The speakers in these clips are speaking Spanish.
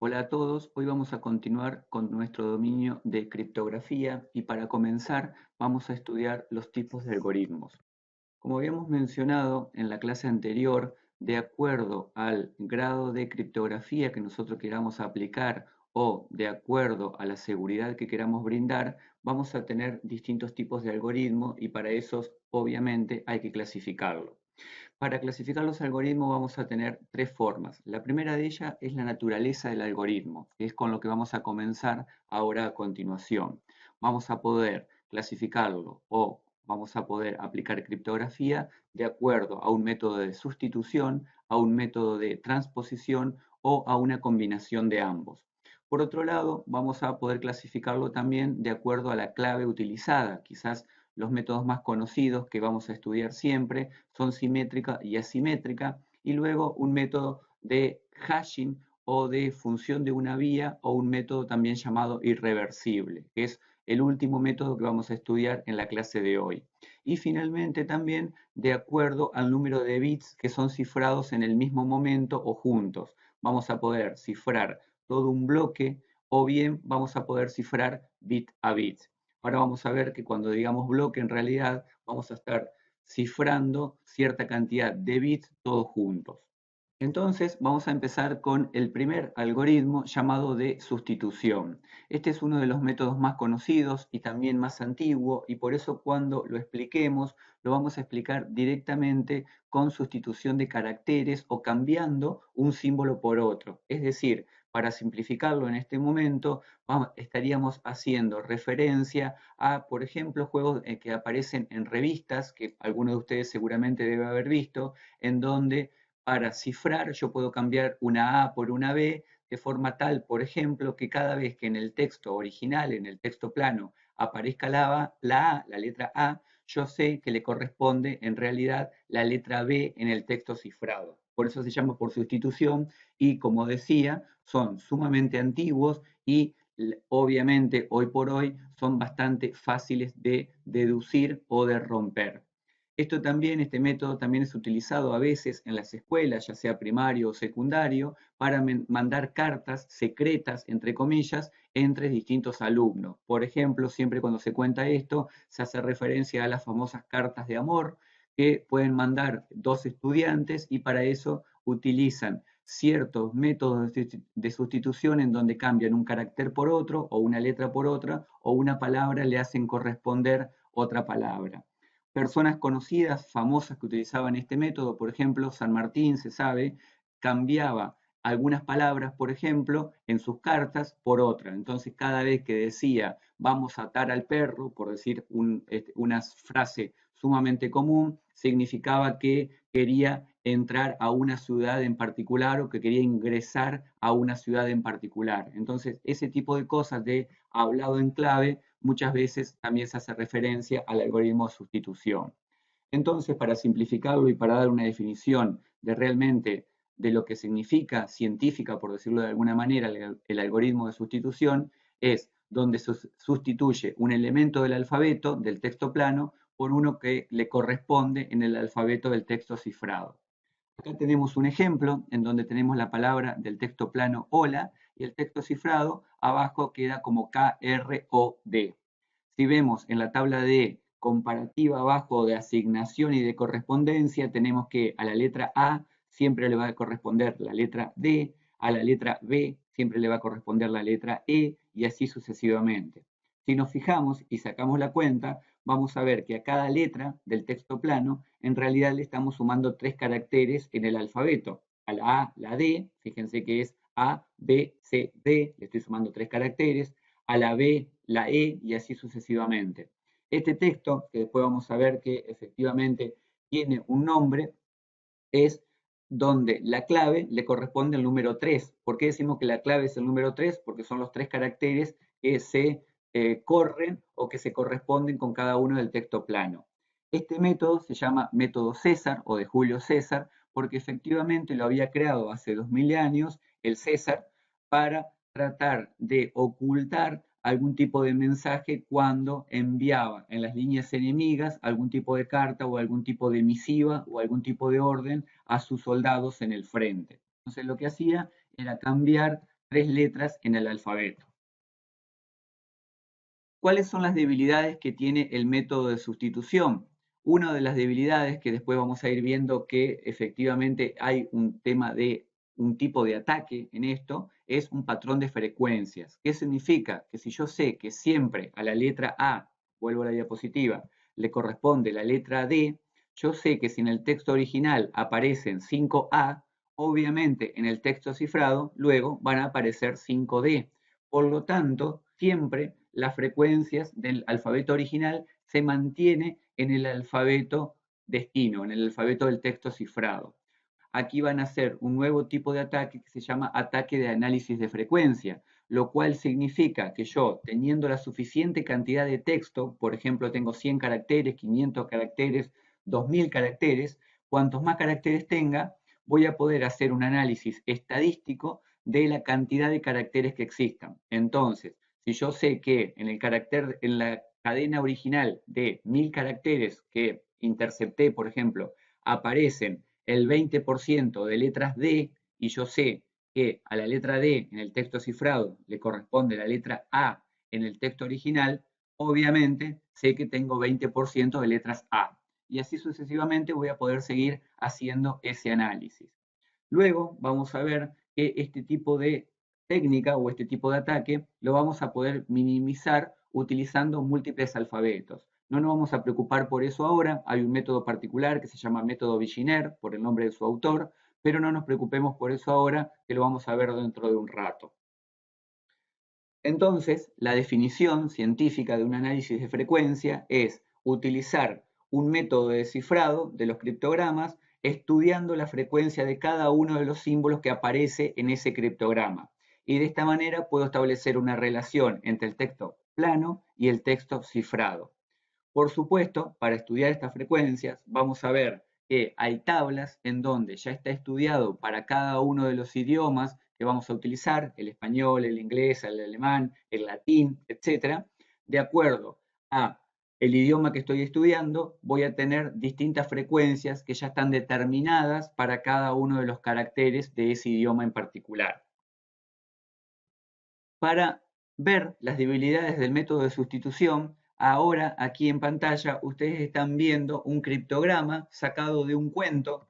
Hola a todos, hoy vamos a continuar con nuestro dominio de criptografía y para comenzar vamos a estudiar los tipos de algoritmos. Como habíamos mencionado en la clase anterior, de acuerdo al grado de criptografía que nosotros queramos aplicar o de acuerdo a la seguridad que queramos brindar, vamos a tener distintos tipos de algoritmos y para eso obviamente hay que clasificarlo. Para clasificar los algoritmos vamos a tener tres formas. La primera de ellas es la naturaleza del algoritmo, que es con lo que vamos a comenzar ahora a continuación. Vamos a poder clasificarlo o vamos a poder aplicar criptografía de acuerdo a un método de sustitución, a un método de transposición o a una combinación de ambos. Por otro lado, vamos a poder clasificarlo también de acuerdo a la clave utilizada. Quizás los métodos más conocidos que vamos a estudiar siempre son simétrica y asimétrica, y luego un método de hashing o de función de una vía o un método también llamado irreversible, que es el último método que vamos a estudiar en la clase de hoy. Y finalmente también de acuerdo al número de bits que son cifrados en el mismo momento o juntos. Vamos a poder cifrar todo un bloque o bien vamos a poder cifrar bit a bit. Ahora vamos a ver que cuando digamos bloque, en realidad vamos a estar cifrando cierta cantidad de bits todos juntos. Entonces vamos a empezar con el primer algoritmo llamado de sustitución. Este es uno de los métodos más conocidos y también más antiguo y por eso cuando lo expliquemos lo vamos a explicar directamente con sustitución de caracteres o cambiando un símbolo por otro. Es decir, para simplificarlo en este momento, estaríamos haciendo referencia a, por ejemplo, juegos que aparecen en revistas, que alguno de ustedes seguramente debe haber visto, en donde para cifrar yo puedo cambiar una A por una B de forma tal, por ejemplo, que cada vez que en el texto original, en el texto plano, aparezca la letra A, yo sé que le corresponde en realidad la letra B en el texto cifrado. Por eso se llama por sustitución y, como decía, son sumamente antiguos y obviamente hoy por hoy son bastante fáciles de deducir o de romper. Este método también es utilizado a veces en las escuelas, ya sea primario o secundario, para mandar cartas secretas, entre comillas, entre distintos alumnos. Por ejemplo, siempre cuando se cuenta esto, se hace referencia a las famosas cartas de amor que pueden mandar dos estudiantes y para eso utilizan ciertos métodos de sustitución en donde cambian un carácter por otro o una letra por otra o una palabra le hacen corresponder otra palabra. Personas conocidas, famosas que utilizaban este método, por ejemplo, San Martín, se sabe, cambiaba algunas palabras, por ejemplo, en sus cartas por otra. Entonces, cada vez que decía vamos a atar al perro, por decir una frase sumamente común, significaba que quería entrar a una ciudad en particular o que quería ingresar a una ciudad en particular. Entonces, ese tipo de cosas de hablado en clave muchas veces también se hace referencia al algoritmo de sustitución. Entonces, para simplificarlo y para dar una definición de realmente de lo que significa científica, por decirlo de alguna manera, el algoritmo de sustitución, es donde se sustituye un elemento del alfabeto, del texto plano, por uno que le corresponde en el alfabeto del texto cifrado. Acá tenemos un ejemplo en donde tenemos la palabra del texto plano hola y el texto cifrado abajo queda como KROD. Si vemos en la tabla de comparativa abajo de asignación y de correspondencia, tenemos que a la letra A siempre le va a corresponder la letra D, a la letra B siempre le va a corresponder la letra E y así sucesivamente. Si nos fijamos y sacamos la cuenta, vamos a ver que a cada letra del texto plano en realidad le estamos sumando tres caracteres en el alfabeto. A la A, la D, fíjense que es A, B, C, D, le estoy sumando tres caracteres, a la B, la E y así sucesivamente. Este texto, que después vamos a ver que efectivamente tiene un nombre, es donde la clave le corresponde al número 3. ¿Por qué decimos que la clave es el número 3? Porque son los tres caracteres que se corren o que se corresponden con cada uno del texto plano. Este método se llama método César o de Julio César porque efectivamente lo había creado hace 2000 años el César para tratar de ocultar algún tipo de mensaje cuando enviaba en las líneas enemigas algún tipo de carta o algún tipo de misiva o algún tipo de orden a sus soldados en el frente. Entonces lo que hacía era cambiar 3 letras en el alfabeto. ¿Cuáles son las debilidades que tiene el método de sustitución? Una de las debilidades, que después vamos a ir viendo que efectivamente hay un tema de un tipo de ataque en esto, es un patrón de frecuencias. ¿Qué significa? Que si yo sé que siempre a la letra A, vuelvo a la diapositiva, le corresponde la letra D, yo sé que si en el texto original aparecen 5A, obviamente en el texto cifrado luego van a aparecer 5D. Por lo tanto, siempre las frecuencias del alfabeto original se mantiene en el alfabeto destino, en el alfabeto del texto cifrado. Aquí van a hacer un nuevo tipo de ataque que se llama ataque de análisis de frecuencia, lo cual significa que yo, teniendo la suficiente cantidad de texto, por ejemplo, tengo 100 caracteres, 500 caracteres, 2000 caracteres, cuantos más caracteres tenga, voy a poder hacer un análisis estadístico de la cantidad de caracteres que existan. Entonces, si yo sé que en la cadena original de 1000 caracteres que intercepté, por ejemplo, aparecen el 20% de letras D y yo sé que a la letra D en el texto cifrado le corresponde la letra A en el texto original, obviamente sé que tengo 20% de letras A. Y así sucesivamente voy a poder seguir haciendo ese análisis. Luego vamos a ver que este tipo de técnica o este tipo de ataque lo vamos a poder minimizar utilizando múltiples alfabetos. No nos vamos a preocupar por eso ahora, hay un método particular que se llama método Viginer, por el nombre de su autor, pero no nos preocupemos por eso ahora, que lo vamos a ver dentro de un rato. Entonces, la definición científica de un análisis de frecuencia es utilizar un método de descifrado de los criptogramas estudiando la frecuencia de cada uno de los símbolos que aparece en ese criptograma. Y de esta manera puedo establecer una relación entre el texto plano y el texto cifrado. Por supuesto, para estudiar estas frecuencias, vamos a ver que hay tablas en donde ya está estudiado para cada uno de los idiomas que vamos a utilizar, el español, el inglés, el alemán, el latín, etc. De acuerdo a el idioma que estoy estudiando, voy a tener distintas frecuencias que ya están determinadas para cada uno de los caracteres de ese idioma en particular. Para ver las debilidades del método de sustitución, ahora aquí en pantalla ustedes están viendo un criptograma sacado de un cuento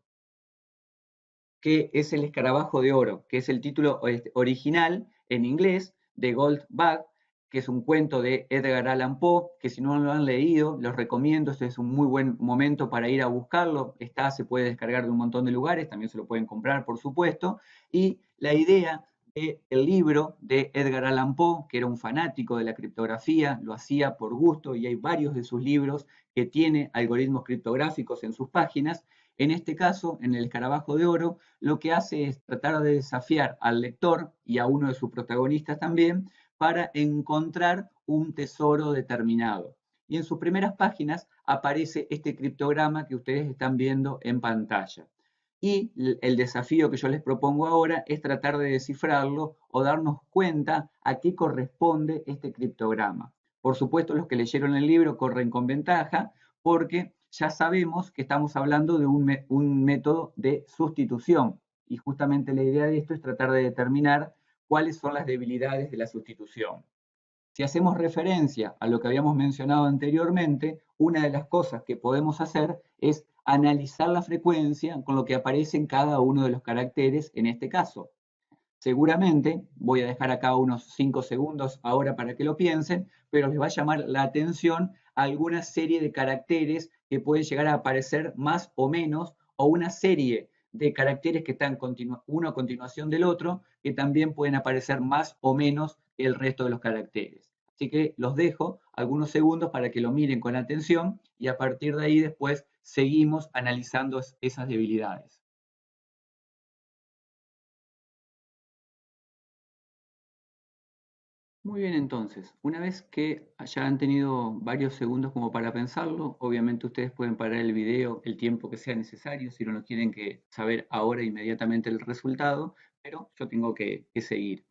que es El escarabajo de oro, que es el título original en inglés de Goldbug, que es un cuento de Edgar Allan Poe, que si no lo han leído, los recomiendo, este es un muy buen momento para ir a buscarlo, se puede descargar de un montón de lugares, también se lo pueden comprar, por supuesto, y la idea del libro de Edgar Allan Poe, que era un fanático de la criptografía, lo hacía por gusto y hay varios de sus libros que tiene algoritmos criptográficos en sus páginas. En este caso, en El escarabajo de oro, lo que hace es tratar de desafiar al lector y a uno de sus protagonistas también para encontrar un tesoro determinado. Y en sus primeras páginas aparece este criptograma que ustedes están viendo en pantalla. Y el desafío que yo les propongo ahora es tratar de descifrarlo o darnos cuenta a qué corresponde este criptograma. Por supuesto, los que leyeron el libro corren con ventaja porque ya sabemos que estamos hablando de un método de sustitución. Y justamente la idea de esto es tratar de determinar cuáles son las debilidades de la sustitución. Si hacemos referencia a lo que habíamos mencionado anteriormente, una de las cosas que podemos hacer es analizar la frecuencia con lo que aparece en cada uno de los caracteres en este caso. Seguramente, voy a dejar acá unos 5 segundos ahora para que lo piensen, pero les va a llamar la atención alguna serie de caracteres que pueden llegar a aparecer más o menos, o una serie de caracteres que están uno a continuación del otro, que también pueden aparecer más o menos que el resto de los caracteres. Así que los dejo algunos segundos para que lo miren con atención y a partir de ahí después seguimos analizando esas debilidades. Muy bien, entonces, una vez que ya han tenido varios segundos como para pensarlo, obviamente ustedes pueden parar el video el tiempo que sea necesario si no lo quieren saber ahora inmediatamente el resultado, pero yo tengo que seguir.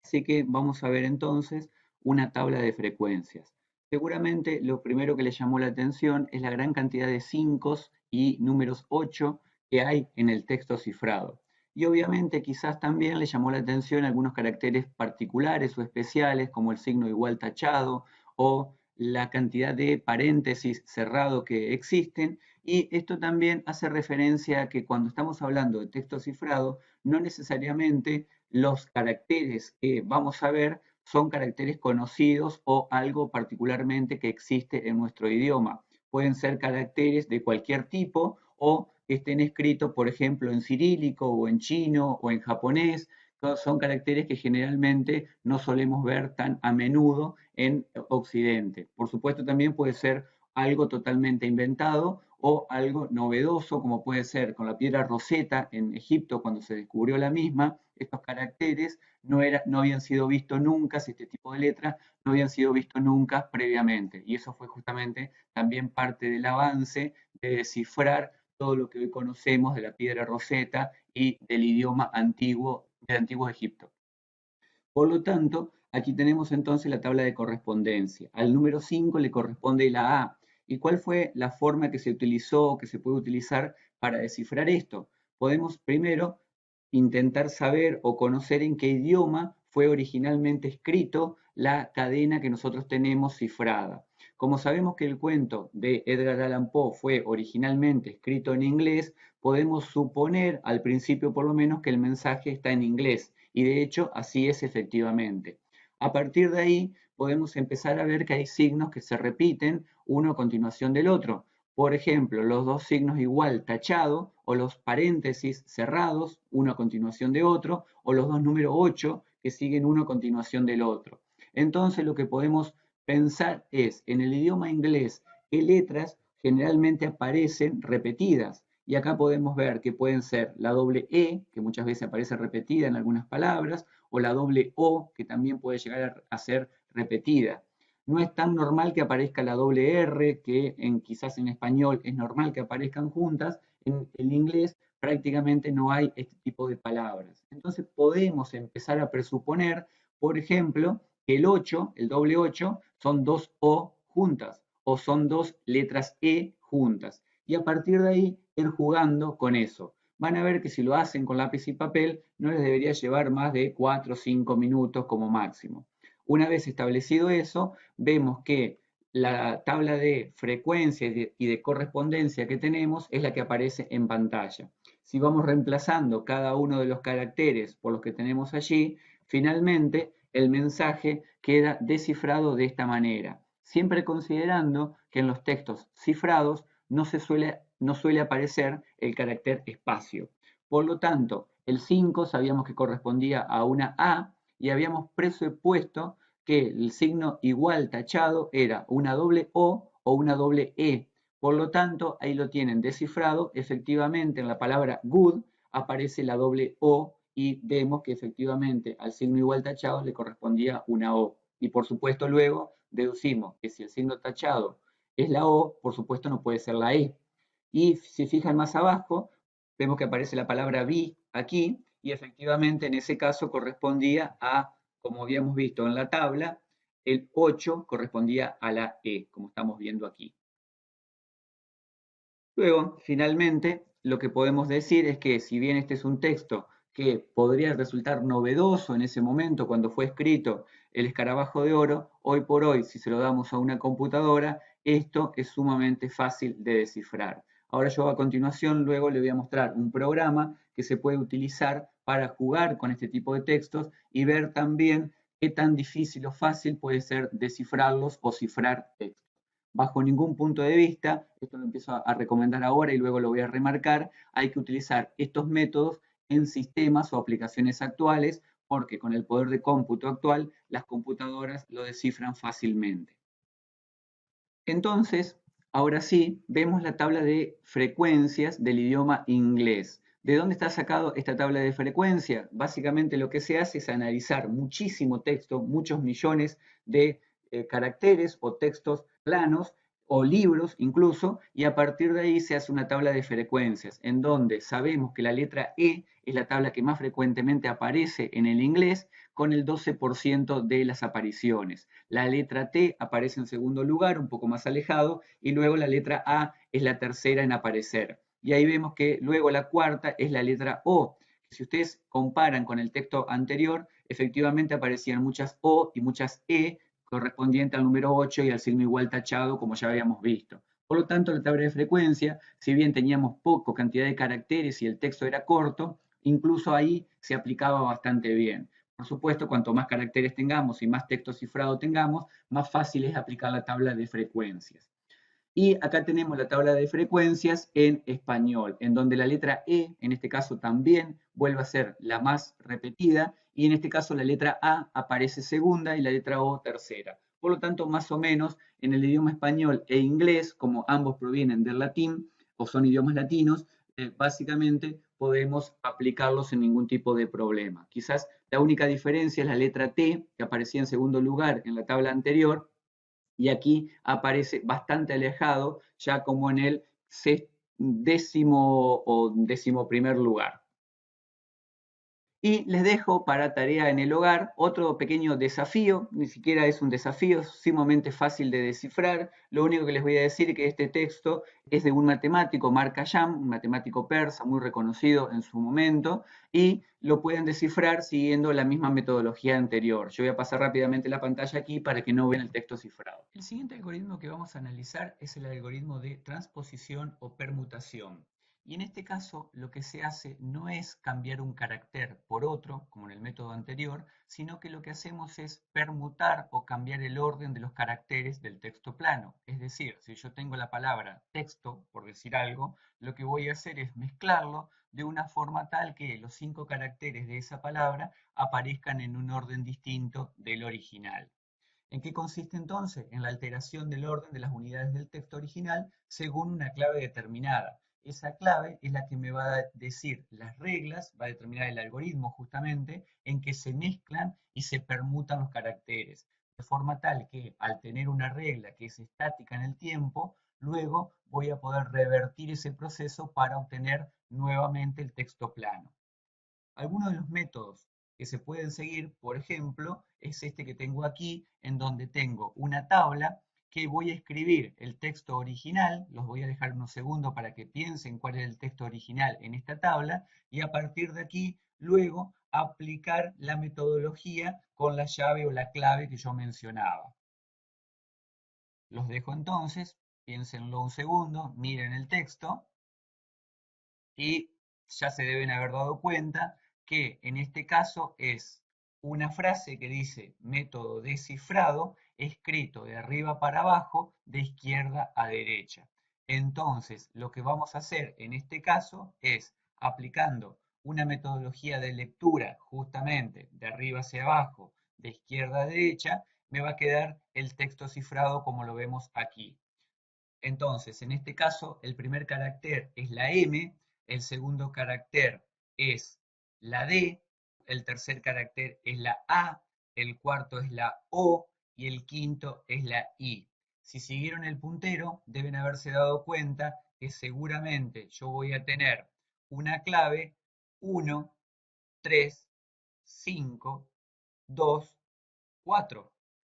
Así que vamos a ver entonces una tabla de frecuencias. Seguramente lo primero que les llamó la atención es la gran cantidad de 5 y números 8 que hay en el texto cifrado. Y obviamente quizás también le llamó la atención algunos caracteres particulares o especiales, como el signo igual tachado o la cantidad de paréntesis cerrado que existen. Y esto también hace referencia a que cuando estamos hablando de texto cifrado, no necesariamente los caracteres que vamos a ver son caracteres conocidos o algo particularmente que existe en nuestro idioma. Pueden ser caracteres de cualquier tipo o que estén escritos, por ejemplo, en cirílico o en chino o en japonés. Son caracteres que generalmente no solemos ver tan a menudo en Occidente. Por supuesto, también puede ser algo totalmente inventado o algo novedoso, como puede ser con la piedra Rosetta en Egipto cuando se descubrió la misma. Estos caracteres no habían sido vistos nunca, este tipo de letras no habían sido vistos nunca previamente. Y eso fue justamente también parte del avance de descifrar todo lo que hoy conocemos de la piedra Rosetta y del idioma antiguo del antiguo Egipto. Por lo tanto, aquí tenemos entonces la tabla de correspondencia. Al número 5 le corresponde la A. ¿Y cuál fue la forma que se utilizó, que se puede utilizar para descifrar esto? Podemos primero intentar saber o conocer en qué idioma fue originalmente escrito la cadena que nosotros tenemos cifrada. Como sabemos que el cuento de Edgar Allan Poe fue originalmente escrito en inglés, podemos suponer, al principio por lo menos, que el mensaje está en inglés. Y de hecho, así es efectivamente. A partir de ahí, podemos empezar a ver que hay signos que se repiten uno a continuación del otro. Por ejemplo, los dos signos igual tachado o los paréntesis cerrados, uno a continuación de otro, o los dos números 8 que siguen uno a continuación del otro. Entonces, lo que podemos pensar es, en el idioma inglés, qué letras generalmente aparecen repetidas. Y acá podemos ver que pueden ser la doble E, que muchas veces aparece repetida en algunas palabras, o la doble O, que también puede llegar a ser repetida. No es tan normal que aparezca la doble R, que quizás en español es normal que aparezcan juntas. En el inglés prácticamente no hay este tipo de palabras. Entonces podemos empezar a presuponer, por ejemplo, que el 8, el doble 8, son dos O juntas o son dos letras E juntas. Y a partir de ahí ir jugando con eso. Van a ver que si lo hacen con lápiz y papel no les debería llevar más de 4 o 5 minutos como máximo. Una vez establecido eso, vemos que la tabla de frecuencia y de correspondencia que tenemos es la que aparece en pantalla. Si vamos reemplazando cada uno de los caracteres por los que tenemos allí, finalmente el mensaje queda descifrado de esta manera, siempre considerando que en los textos cifrados no suele aparecer el carácter espacio. Por lo tanto, el 5 sabíamos que correspondía a una A y habíamos presupuesto que el signo igual tachado era una doble O o una doble E. Por lo tanto, ahí lo tienen descifrado. Efectivamente, en la palabra good aparece la doble O y vemos que efectivamente al signo igual tachado le correspondía una O. Y por supuesto luego deducimos que si el signo tachado es la O, por supuesto no puede ser la E. Y si fijan más abajo, vemos que aparece la palabra be aquí y efectivamente en ese caso correspondía a, como habíamos visto en la tabla, el 8 correspondía a la E, como estamos viendo aquí. Luego, finalmente, lo que podemos decir es que si bien este es un texto que podría resultar novedoso en ese momento cuando fue escrito el escarabajo de oro, hoy por hoy, si se lo damos a una computadora, esto es sumamente fácil de descifrar. Ahora yo a continuación luego le voy a mostrar un programa que se puede utilizar para jugar con este tipo de textos y ver también qué tan difícil o fácil puede ser descifrarlos o cifrar textos. Bajo ningún punto de vista, esto lo empiezo a recomendar ahora y luego lo voy a remarcar, hay que utilizar estos métodos en sistemas o aplicaciones actuales porque con el poder de cómputo actual las computadoras lo descifran fácilmente. Entonces, ahora sí, vemos la tabla de frecuencias del idioma inglés. ¿De dónde está sacado esta tabla de frecuencia? Básicamente lo que se hace es analizar muchísimo texto, muchos millones de caracteres o textos planos o libros incluso, y a partir de ahí se hace una tabla de frecuencias, en donde sabemos que la letra E es la tabla que más frecuentemente aparece en el inglés, con el 12% de las apariciones. La letra T aparece en segundo lugar, un poco más alejado, y luego la letra A es la tercera en aparecer. Y ahí vemos que luego la cuarta es la letra O, Si ustedes comparan con el texto anterior, efectivamente aparecían muchas O y muchas E correspondiente al número 8 y al signo igual tachado, como ya habíamos visto. Por lo tanto, la tabla de frecuencia, si bien teníamos poco cantidad de caracteres y el texto era corto, incluso ahí se aplicaba bastante bien. Por supuesto, cuanto más caracteres tengamos y más texto cifrado tengamos, más fácil es aplicar la tabla de frecuencias. Y acá tenemos la tabla de frecuencias en español, en donde la letra E, en este caso también, vuelve a ser la más repetida, y en este caso la letra A aparece segunda y la letra O tercera. Por lo tanto, más o menos, en el idioma español e inglés, como ambos provienen del latín o son idiomas latinos, básicamente podemos aplicarlos sin ningún tipo de problema. Quizás la única diferencia es la letra T, que aparecía en segundo lugar en la tabla anterior, y aquí aparece bastante alejado, ya como en el décimo o decimoprimer lugar. Y les dejo para tarea en el hogar otro pequeño desafío, ni siquiera es un desafío, es sumamente fácil de descifrar. Lo único que les voy a decir es que este texto es de un matemático, Mark Khayyam, un matemático persa muy reconocido en su momento, y lo pueden descifrar siguiendo la misma metodología anterior. Yo voy a pasar rápidamente la pantalla aquí para que no vean el texto cifrado. El siguiente algoritmo que vamos a analizar es el algoritmo de transposición o permutación. Y en este caso lo que se hace no es cambiar un carácter por otro, como en el método anterior, sino que lo que hacemos es permutar o cambiar el orden de los caracteres del texto plano. Es decir, si yo tengo la palabra texto, por decir algo, lo que voy a hacer es mezclarlo de una forma tal que los 5 caracteres de esa palabra aparezcan en un orden distinto del original. ¿En qué consiste entonces? En la alteración del orden de las unidades del texto original según una clave determinada. Esa clave es la que me va a decir las reglas, va a determinar el algoritmo justamente en que se mezclan y se permutan los caracteres, de forma tal que al tener una regla que es estática en el tiempo, luego voy a poder revertir ese proceso para obtener nuevamente el texto plano. Algunos de los métodos que se pueden seguir, por ejemplo, es este que tengo aquí, en donde tengo una tabla que voy a escribir el texto original, los voy a dejar unos segundos para que piensen cuál es el texto original en esta tabla, y a partir de aquí, luego, aplicar la metodología con la llave o la clave que yo mencionaba. Los dejo entonces, piénsenlo un segundo, miren el texto, y ya se deben haber dado cuenta que en este caso es una frase que dice método descifrado escrito de arriba para abajo, de izquierda a derecha. Entonces, lo que vamos a hacer en este caso es aplicando una metodología de lectura justamente de arriba hacia abajo, de izquierda a derecha, me va a quedar el texto cifrado como lo vemos aquí. Entonces, en este caso, el primer carácter es la M, el segundo carácter es la D, el tercer carácter es la A, el cuarto es la O y el quinto es la I. Si siguieron el puntero, deben haberse dado cuenta que seguramente yo voy a tener una clave 1, 3, 5, 2, 4.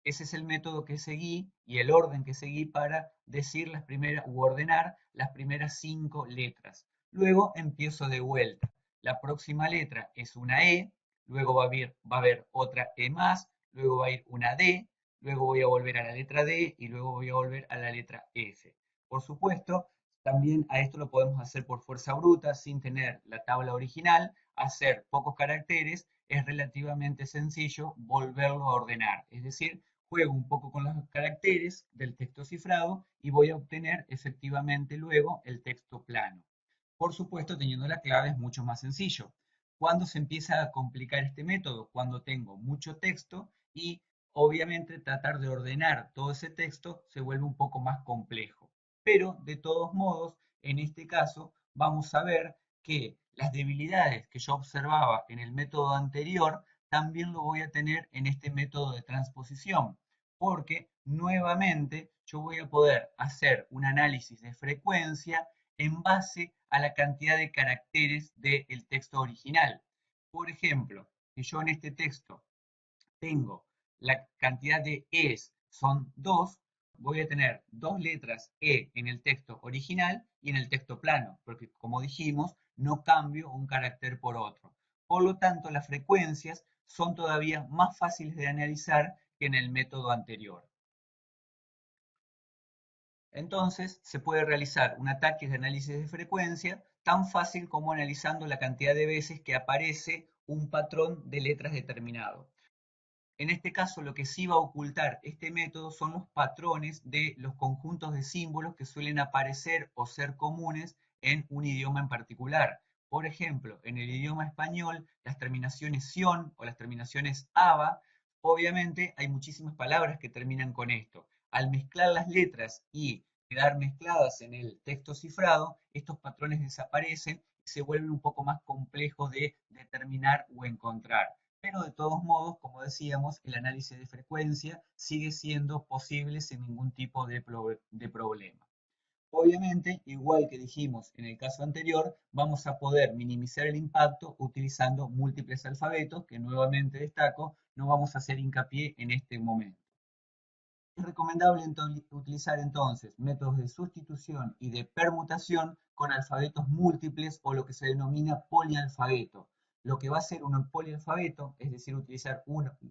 Ese es el método que seguí y el orden que seguí para decir las primeras u ordenar las primeras 5 letras. Luego empiezo de vuelta. La próxima letra es una E, luego va a haber otra E más, luego va a ir una D, luego voy a volver a la letra D y luego voy a volver a la letra F. Por supuesto, también a esto lo podemos hacer por fuerza bruta, sin tener la tabla original, hacer pocos caracteres, es relativamente sencillo volverlo a ordenar. Es decir, juego un poco con los caracteres del texto cifrado y voy a obtener efectivamente luego el texto plano. Por supuesto, teniendo la clave es mucho más sencillo. ¿Cuándo se empieza a complicar este método? Cuando tengo mucho texto y obviamente tratar de ordenar todo ese texto se vuelve un poco más complejo. Pero de todos modos, en este caso, vamos a ver que las debilidades que yo observaba en el método anterior también lo voy a tener en este método de transposición, porque nuevamente yo voy a poder hacer un análisis de frecuencia en base a la cantidad de caracteres del texto original. Por ejemplo, si yo en este texto tengo la cantidad de E's son 2, voy a tener 2 letras E en el texto original y en el texto plano, porque como dijimos, no cambio un carácter por otro. Por lo tanto, las frecuencias son todavía más fáciles de analizar que en el método anterior. Entonces, se puede realizar un ataque de análisis de frecuencia tan fácil como analizando la cantidad de veces que aparece un patrón de letras determinado. En este caso, lo que sí va a ocultar este método son los patrones de los conjuntos de símbolos que suelen aparecer o ser comunes en un idioma en particular. Por ejemplo, en el idioma español, las terminaciones ción o las terminaciones aba, obviamente hay muchísimas palabras que terminan con esto. Al mezclar las letras y quedar mezcladas en el texto cifrado, estos patrones desaparecen y se vuelven un poco más complejos de determinar o encontrar. Pero de todos modos, como decíamos, el análisis de frecuencia sigue siendo posible sin ningún tipo de problema. Obviamente, igual que dijimos en el caso anterior, vamos a poder minimizar el impacto utilizando múltiples alfabetos, que nuevamente destaco, no vamos a hacer hincapié en este momento. Es recomendable utilizar entonces métodos de sustitución y de permutación con alfabetos múltiples o lo que se denomina polialfabeto. Lo que va a hacer un polialfabeto, es decir, utilizar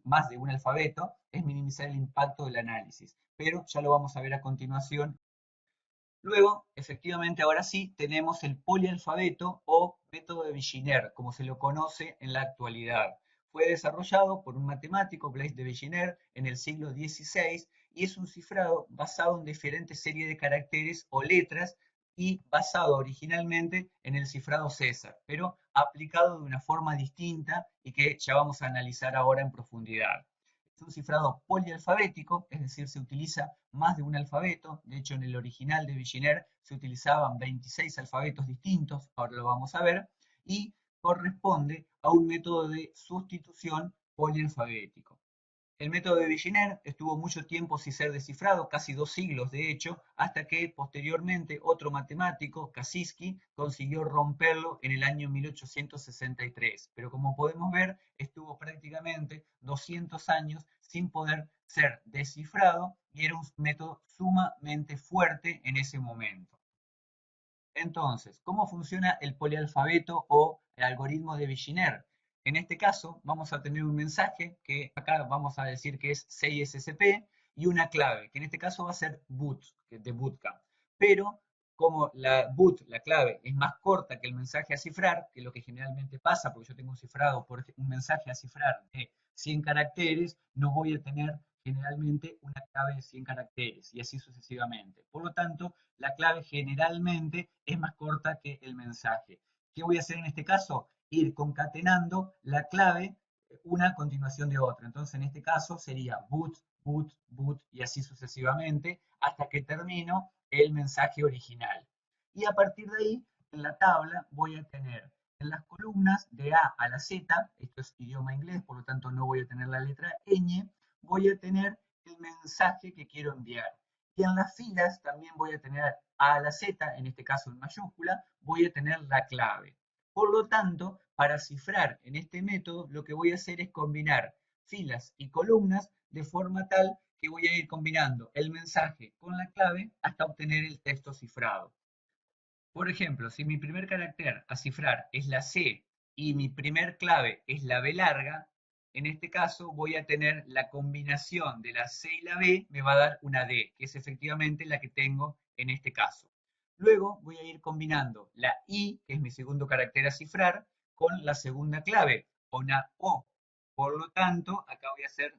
más de un alfabeto, es minimizar el impacto del análisis. Pero ya lo vamos a ver a continuación. Luego, efectivamente, ahora sí, tenemos el polialfabeto o método de Villeneuve, como se lo conoce en la actualidad. Fue desarrollado por un matemático, Blaise de Villeneuve, en el siglo XVI y es un cifrado basado en diferentes series de caracteres o letras y basado originalmente en el cifrado César, pero aplicado de una forma distinta y que ya vamos a analizar ahora en profundidad. Es un cifrado polialfabético, es decir, se utiliza más de un alfabeto. De hecho, en el original de Villeneuve se utilizaban 26 alfabetos distintos, ahora lo vamos a ver, y corresponde a un método de sustitución polialfabético. El método de Villeneuve estuvo mucho tiempo sin ser descifrado, casi 2 siglos de hecho, hasta que posteriormente otro matemático, Kaczynski, consiguió romperlo en el año 1863. Pero como podemos ver, estuvo prácticamente 200 años sin poder ser descifrado y era un método sumamente fuerte en ese momento. Entonces, ¿cómo funciona el polialfabeto o el algoritmo de Villeneuve? En este caso, vamos a tener un mensaje que acá vamos a decir que es 6SCP y una clave, que en este caso va a ser boot, de bootcamp. Pero como la boot, la clave, es más corta que el mensaje a cifrar, que es lo que generalmente pasa, porque yo tengo un cifrado por un mensaje a cifrar de 100 caracteres, no voy a tener generalmente una clave de 100 caracteres y así sucesivamente. Por lo tanto, la clave generalmente es más corta que el mensaje. ¿Qué voy a hacer en este caso? Ir concatenando la clave una a continuación de otra. Entonces, en este caso sería boot, boot, boot y así sucesivamente hasta que termino el mensaje original. Y a partir de ahí, en la tabla voy a tener en las columnas de A a la Z, esto es idioma inglés, por lo tanto no voy a tener la letra ñ, voy a tener el mensaje que quiero enviar. Y en las filas también voy a tener A a la Z, en este caso en mayúscula, voy a tener la clave. Por lo tanto, para cifrar en este método, lo que voy a hacer es combinar filas y columnas de forma tal que voy a ir combinando el mensaje con la clave hasta obtener el texto cifrado. Por ejemplo, si mi primer carácter a cifrar es la C y mi primer clave es la B larga, en este caso voy a tener la combinación de la C y la B, me va a dar una D, que es efectivamente la que tengo en este caso. Luego voy a ir combinando la I, que es mi segundo carácter a cifrar, con la segunda clave, una O. Por lo tanto, acá voy a hacer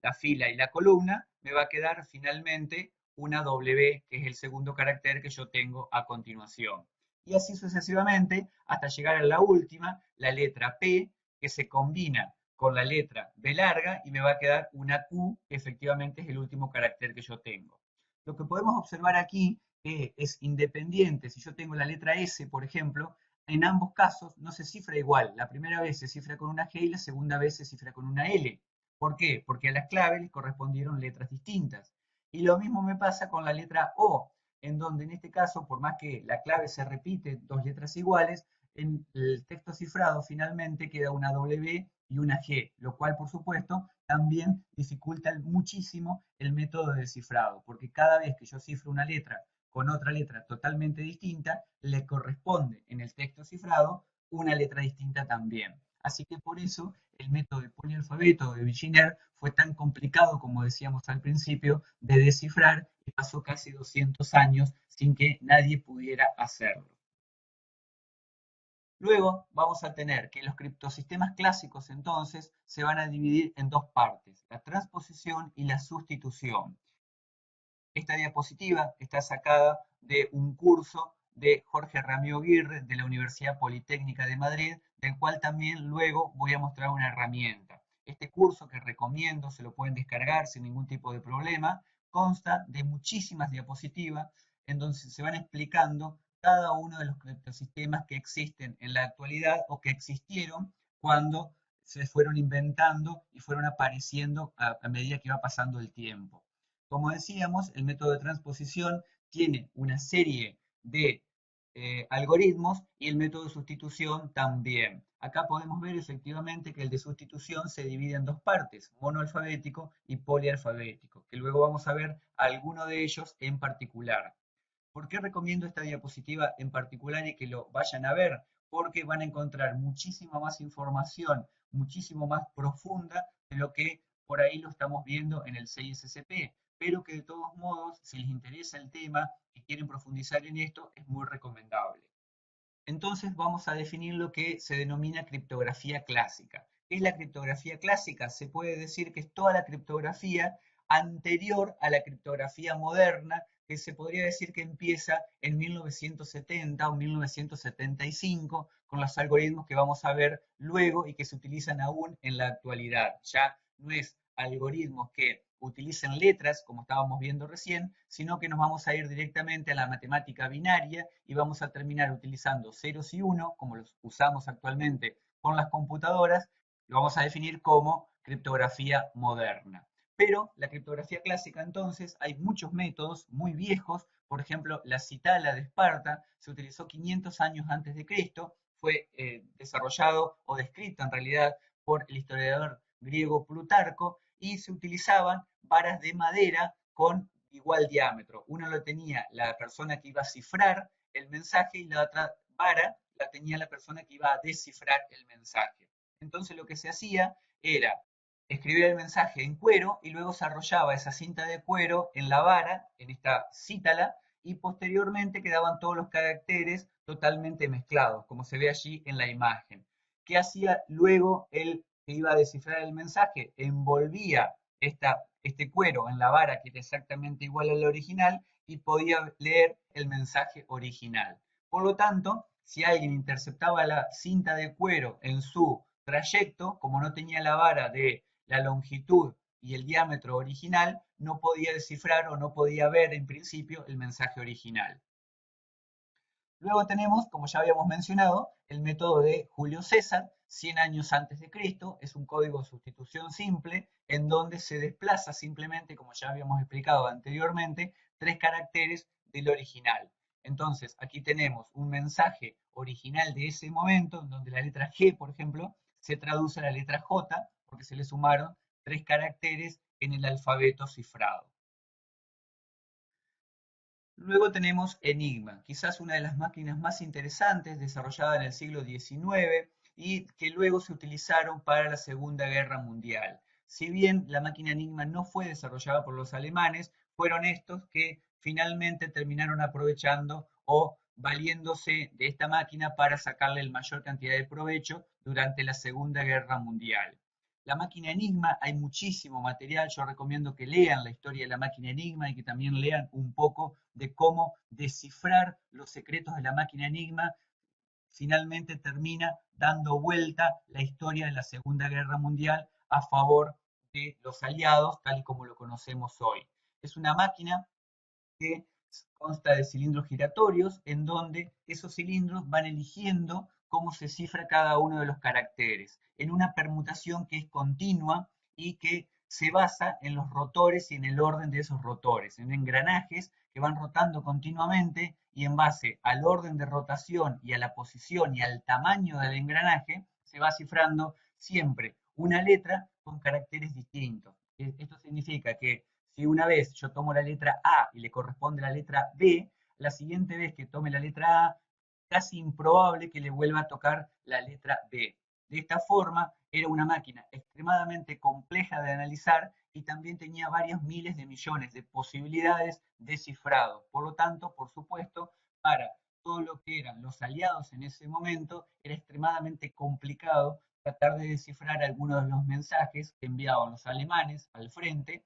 la fila y la columna, me va a quedar finalmente una W, que es el segundo carácter que yo tengo a continuación. Y así sucesivamente hasta llegar a la última, la letra P, que se combina con la letra B larga y me va a quedar una Q, que efectivamente es el último carácter que yo tengo. Lo que podemos observar aquí es independiente, si yo tengo la letra S, por ejemplo, en ambos casos no se cifra igual. La primera vez se cifra con una G y la segunda vez se cifra con una L. ¿Por qué? Porque a las claves les correspondieron letras distintas. Y lo mismo me pasa con la letra O, en donde en este caso, por más que la clave se repite dos letras iguales, en el texto cifrado finalmente queda una W y una G, lo cual por supuesto también dificulta muchísimo el método de descifrado, porque cada vez que yo cifro una letra con otra letra totalmente distinta, le corresponde en el texto cifrado una letra distinta también. Así que por eso el método de polialfabeto de Viginer fue tan complicado, como decíamos al principio, de descifrar y pasó casi 200 años sin que nadie pudiera hacerlo. Luego vamos a tener que los criptosistemas clásicos entonces se van a dividir en dos partes, la transposición y la sustitución. Esta diapositiva está sacada de un curso de Jorge Ramiro Aguirre de la Universidad Politécnica de Madrid, del cual también luego voy a mostrar una herramienta. Este curso que recomiendo, se lo pueden descargar sin ningún tipo de problema, consta de muchísimas diapositivas en donde se van explicando cada uno de los criptosistemas que existen en la actualidad o que existieron cuando se fueron inventando y fueron apareciendo a medida que iba pasando el tiempo. Como decíamos, el método de transposición tiene una serie de algoritmos y el método de sustitución también. Acá podemos ver efectivamente que el de sustitución se divide en dos partes, monoalfabético y polialfabético, que luego vamos a ver alguno de ellos en particular. ¿Por qué recomiendo esta diapositiva en particular y que lo vayan a ver? Porque van a encontrar muchísima más información, muchísimo más profunda de lo que por ahí lo estamos viendo en el 6SCP, pero que de todos modos, si les interesa el tema y quieren profundizar en esto, es muy recomendable. Entonces vamos a definir lo que se denomina criptografía clásica. ¿Qué es la criptografía clásica? Se puede decir que es toda la criptografía anterior a la criptografía moderna, que se podría decir que empieza en 1970 o 1975 con los algoritmos que vamos a ver luego y que se utilizan aún en la actualidad. Ya no es algoritmos que utilicen letras, como estábamos viendo recién, sino que nos vamos a ir directamente a la matemática binaria y vamos a terminar utilizando ceros y uno, como los usamos actualmente con las computadoras, lo vamos a definir como criptografía moderna. Pero la criptografía clásica entonces, hay muchos métodos muy viejos, por ejemplo, la citala de Esparta se utilizó 500 años antes de Cristo, fue desarrollado o descrito en realidad por el historiador griego Plutarco y se utilizaban varas de madera con igual diámetro. Uno lo tenía la persona que iba a cifrar el mensaje y la otra vara la tenía la persona que iba a descifrar el mensaje. Entonces lo que se hacía era escribir el mensaje en cuero y luego se arrollaba esa cinta de cuero en la vara, en esta cítala, y posteriormente quedaban todos los caracteres totalmente mezclados, como se ve allí en la imagen. ¿Qué hacía luego el que iba a descifrar el mensaje? Envolvía este cuero en la vara que era exactamente igual al original y podía leer el mensaje original. Por lo tanto, si alguien interceptaba la cinta de cuero en su trayecto, como no tenía la vara de la longitud y el diámetro original, no podía descifrar o no podía ver en principio el mensaje original. Luego tenemos, como ya habíamos mencionado, el método de Julio César, 100 años antes de Cristo, es un código de sustitución simple en donde se desplaza simplemente, como ya habíamos explicado anteriormente, tres caracteres del original. Entonces, aquí tenemos un mensaje original de ese momento, donde la letra G, por ejemplo, se traduce a la letra J, porque se le sumaron tres caracteres en el alfabeto cifrado. Luego tenemos Enigma, quizás una de las máquinas más interesantes desarrollada en el siglo XIX y que luego se utilizaron para la Segunda Guerra Mundial. Si bien la máquina Enigma no fue desarrollada por los alemanes, fueron estos que finalmente terminaron aprovechando o valiéndose de esta máquina para sacarle el mayor cantidad de provecho durante la Segunda Guerra Mundial. La máquina Enigma, hay muchísimo material, yo recomiendo que lean la historia de la máquina Enigma y que también lean un poco de cómo descifrar los secretos de la máquina Enigma. Finalmente termina dando vuelta la historia de la Segunda Guerra Mundial a favor de los aliados, tal y como lo conocemos hoy. Es una máquina que consta de cilindros giratorios en donde esos cilindros van eligiendo cómo se cifra cada uno de los caracteres, en una permutación que es continua y que se basa en los rotores y en el orden de esos rotores, en engranajes que van rotando continuamente y en base al orden de rotación y a la posición y al tamaño del engranaje se va cifrando siempre una letra con caracteres distintos. Esto significa que si una vez yo tomo la letra A y le corresponde la letra B, la siguiente vez que tome la letra A casi improbable que le vuelva a tocar la letra B. De esta forma, era una máquina extremadamente compleja de analizar y también tenía varios miles de millones de posibilidades de cifrado. Por lo tanto, por supuesto, para todo lo que eran los aliados en ese momento, era extremadamente complicado tratar de descifrar algunos de los mensajes que enviaban los alemanes al frente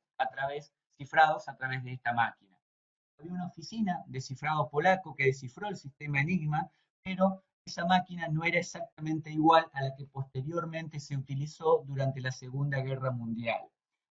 cifrados a través de esta máquina. Había una oficina de cifrado polaco que descifró el sistema Enigma, pero esa máquina no era exactamente igual a la que posteriormente se utilizó durante la Segunda Guerra Mundial.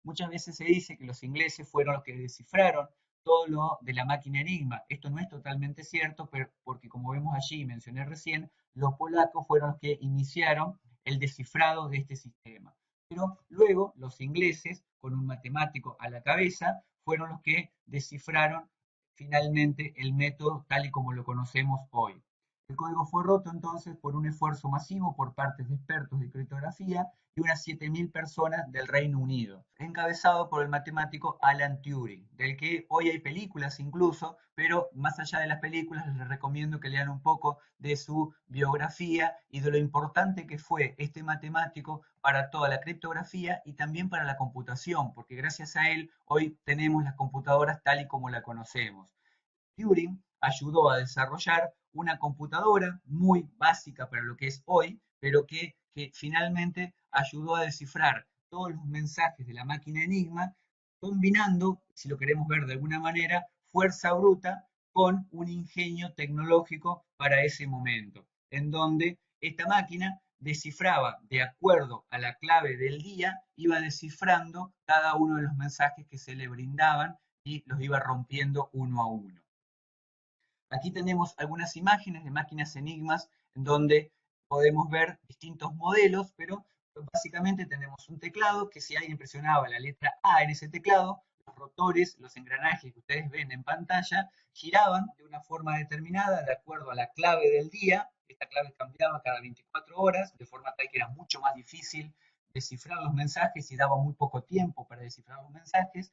Muchas veces se dice que los ingleses fueron los que descifraron todo lo de la máquina Enigma. Esto no es totalmente cierto, pero porque como vemos allí, mencioné recién, los polacos fueron los que iniciaron el descifrado de este sistema. Pero luego los ingleses, con un matemático a la cabeza, fueron los que descifraron finalmente el método tal y como lo conocemos hoy. El código fue roto entonces por un esfuerzo masivo por parte de expertos de criptografía y unas 7.000 personas del Reino Unido, encabezado por el matemático Alan Turing, del que hoy hay películas incluso, pero más allá de las películas les recomiendo que lean un poco de su biografía y de lo importante que fue este matemático para toda la criptografía y también para la computación, porque gracias a él hoy tenemos las computadoras tal y como la conocemos. Turing ayudó a desarrollar una computadora muy básica para lo que es hoy, pero que finalmente ayudó a descifrar todos los mensajes de la máquina Enigma, combinando, si lo queremos ver de alguna manera, fuerza bruta con un ingenio tecnológico para ese momento, en donde esta máquina descifraba de acuerdo a la clave del día, iba descifrando cada uno de los mensajes que se le brindaban y los iba rompiendo uno a uno. Aquí tenemos algunas imágenes de máquinas enigmas en donde podemos ver distintos modelos, pero básicamente tenemos un teclado que si alguien presionaba la letra A en ese teclado, los rotores, los engranajes que ustedes ven en pantalla, giraban de una forma determinada de acuerdo a la clave del día. Esta clave cambiaba cada 24 horas, de forma tal que era mucho más difícil descifrar los mensajes y daba muy poco tiempo para descifrar los mensajes.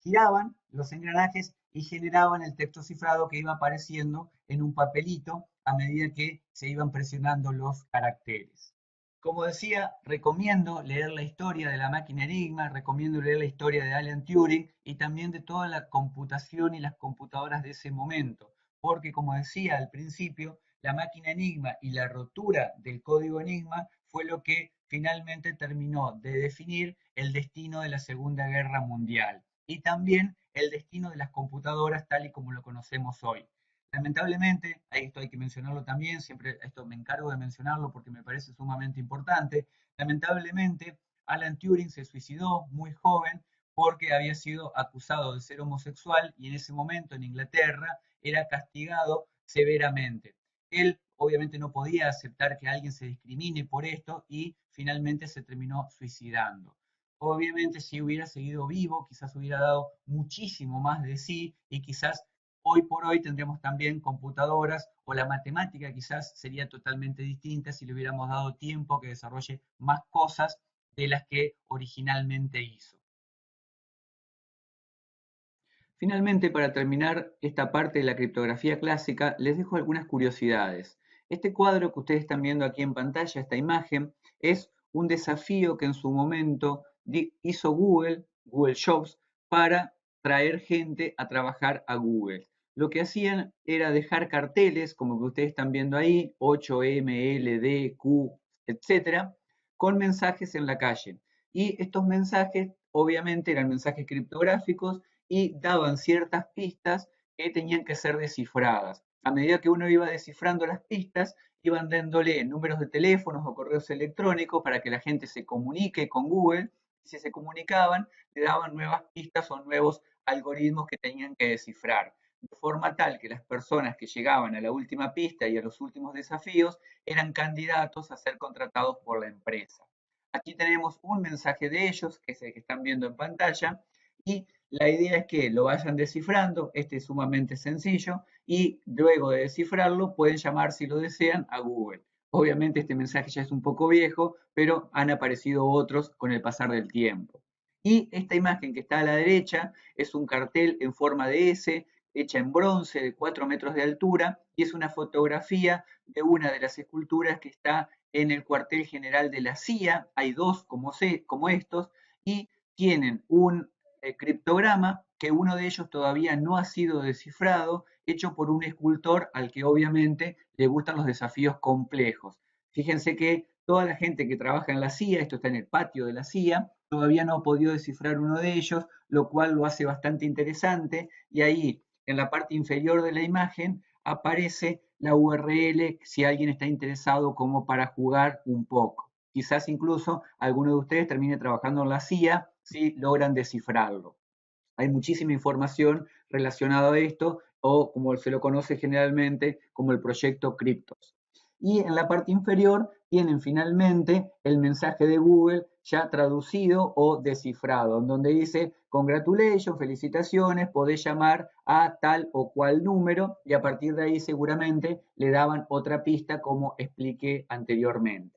Giraban los engranajes y generaban el texto cifrado que iba apareciendo en un papelito a medida que se iban presionando los caracteres. Como decía, recomiendo leer la historia de la máquina Enigma, recomiendo leer la historia de Alan Turing y también de toda la computación y las computadoras de ese momento, porque como decía al principio, la máquina Enigma y la rotura del código Enigma fue lo que finalmente terminó de definir el destino de la Segunda Guerra Mundial y también el destino de las computadoras tal y como lo conocemos hoy. Lamentablemente, esto hay que mencionarlo también, siempre esto me encargo de mencionarlo porque me parece sumamente importante, lamentablemente Alan Turing se suicidó muy joven porque había sido acusado de ser homosexual y en ese momento en Inglaterra era castigado severamente. Él obviamente no podía aceptar que alguien se discrimine por esto y finalmente se terminó suicidando. Obviamente si hubiera seguido vivo, quizás hubiera dado muchísimo más de sí y quizás hoy por hoy tendremos también computadoras o la matemática quizás sería totalmente distinta si le hubiéramos dado tiempo que desarrolle más cosas de las que originalmente hizo. Finalmente, para terminar esta parte de la criptografía clásica, les dejo algunas curiosidades. Este cuadro que ustedes están viendo aquí en pantalla, esta imagen, es un desafío que en su momento hizo Google Jobs, para traer gente a trabajar a Google. Lo que hacían era dejar carteles, como que ustedes están viendo ahí, 8M, LD, Q, etcétera, con mensajes en la calle. Y estos mensajes, obviamente, eran mensajes criptográficos y daban ciertas pistas que tenían que ser descifradas. A medida que uno iba descifrando las pistas, iban dándole números de teléfonos o correos electrónicos para que la gente se comunique con Google. Si se comunicaban, le daban nuevas pistas o nuevos algoritmos que tenían que descifrar. De forma tal que las personas que llegaban a la última pista y a los últimos desafíos eran candidatos a ser contratados por la empresa. Aquí tenemos un mensaje de ellos, que es el que están viendo en pantalla, y la idea es que lo vayan descifrando, este es sumamente sencillo, y luego de descifrarlo pueden llamar si lo desean a Google. Obviamente este mensaje ya es un poco viejo, pero han aparecido otros con el pasar del tiempo. Y esta imagen que está a la derecha es un cartel en forma de S, hecha en bronce de 4 metros de altura y es una fotografía de una de las esculturas que está en el cuartel general de la CIA. Hay dos como estos y tienen un criptograma que uno de ellos todavía no ha sido descifrado, hecho por un escultor al que obviamente le gustan los desafíos complejos. Fíjense que toda la gente que trabaja en la CIA, esto está en el patio de la CIA, todavía no ha podido descifrar uno de ellos, lo cual lo hace bastante interesante y ahí en la parte inferior de la imagen aparece la URL si alguien está interesado como para jugar un poco. Quizás incluso alguno de ustedes termine trabajando en la CIA si logran descifrarlo. Hay muchísima información relacionada a esto o como se lo conoce generalmente como el proyecto Cryptos. Y en la parte inferior tienen finalmente el mensaje de Google ya traducido o descifrado, en donde dice congratulations, felicitaciones, podés llamar a tal o cual número y a partir de ahí seguramente le daban otra pista como expliqué anteriormente.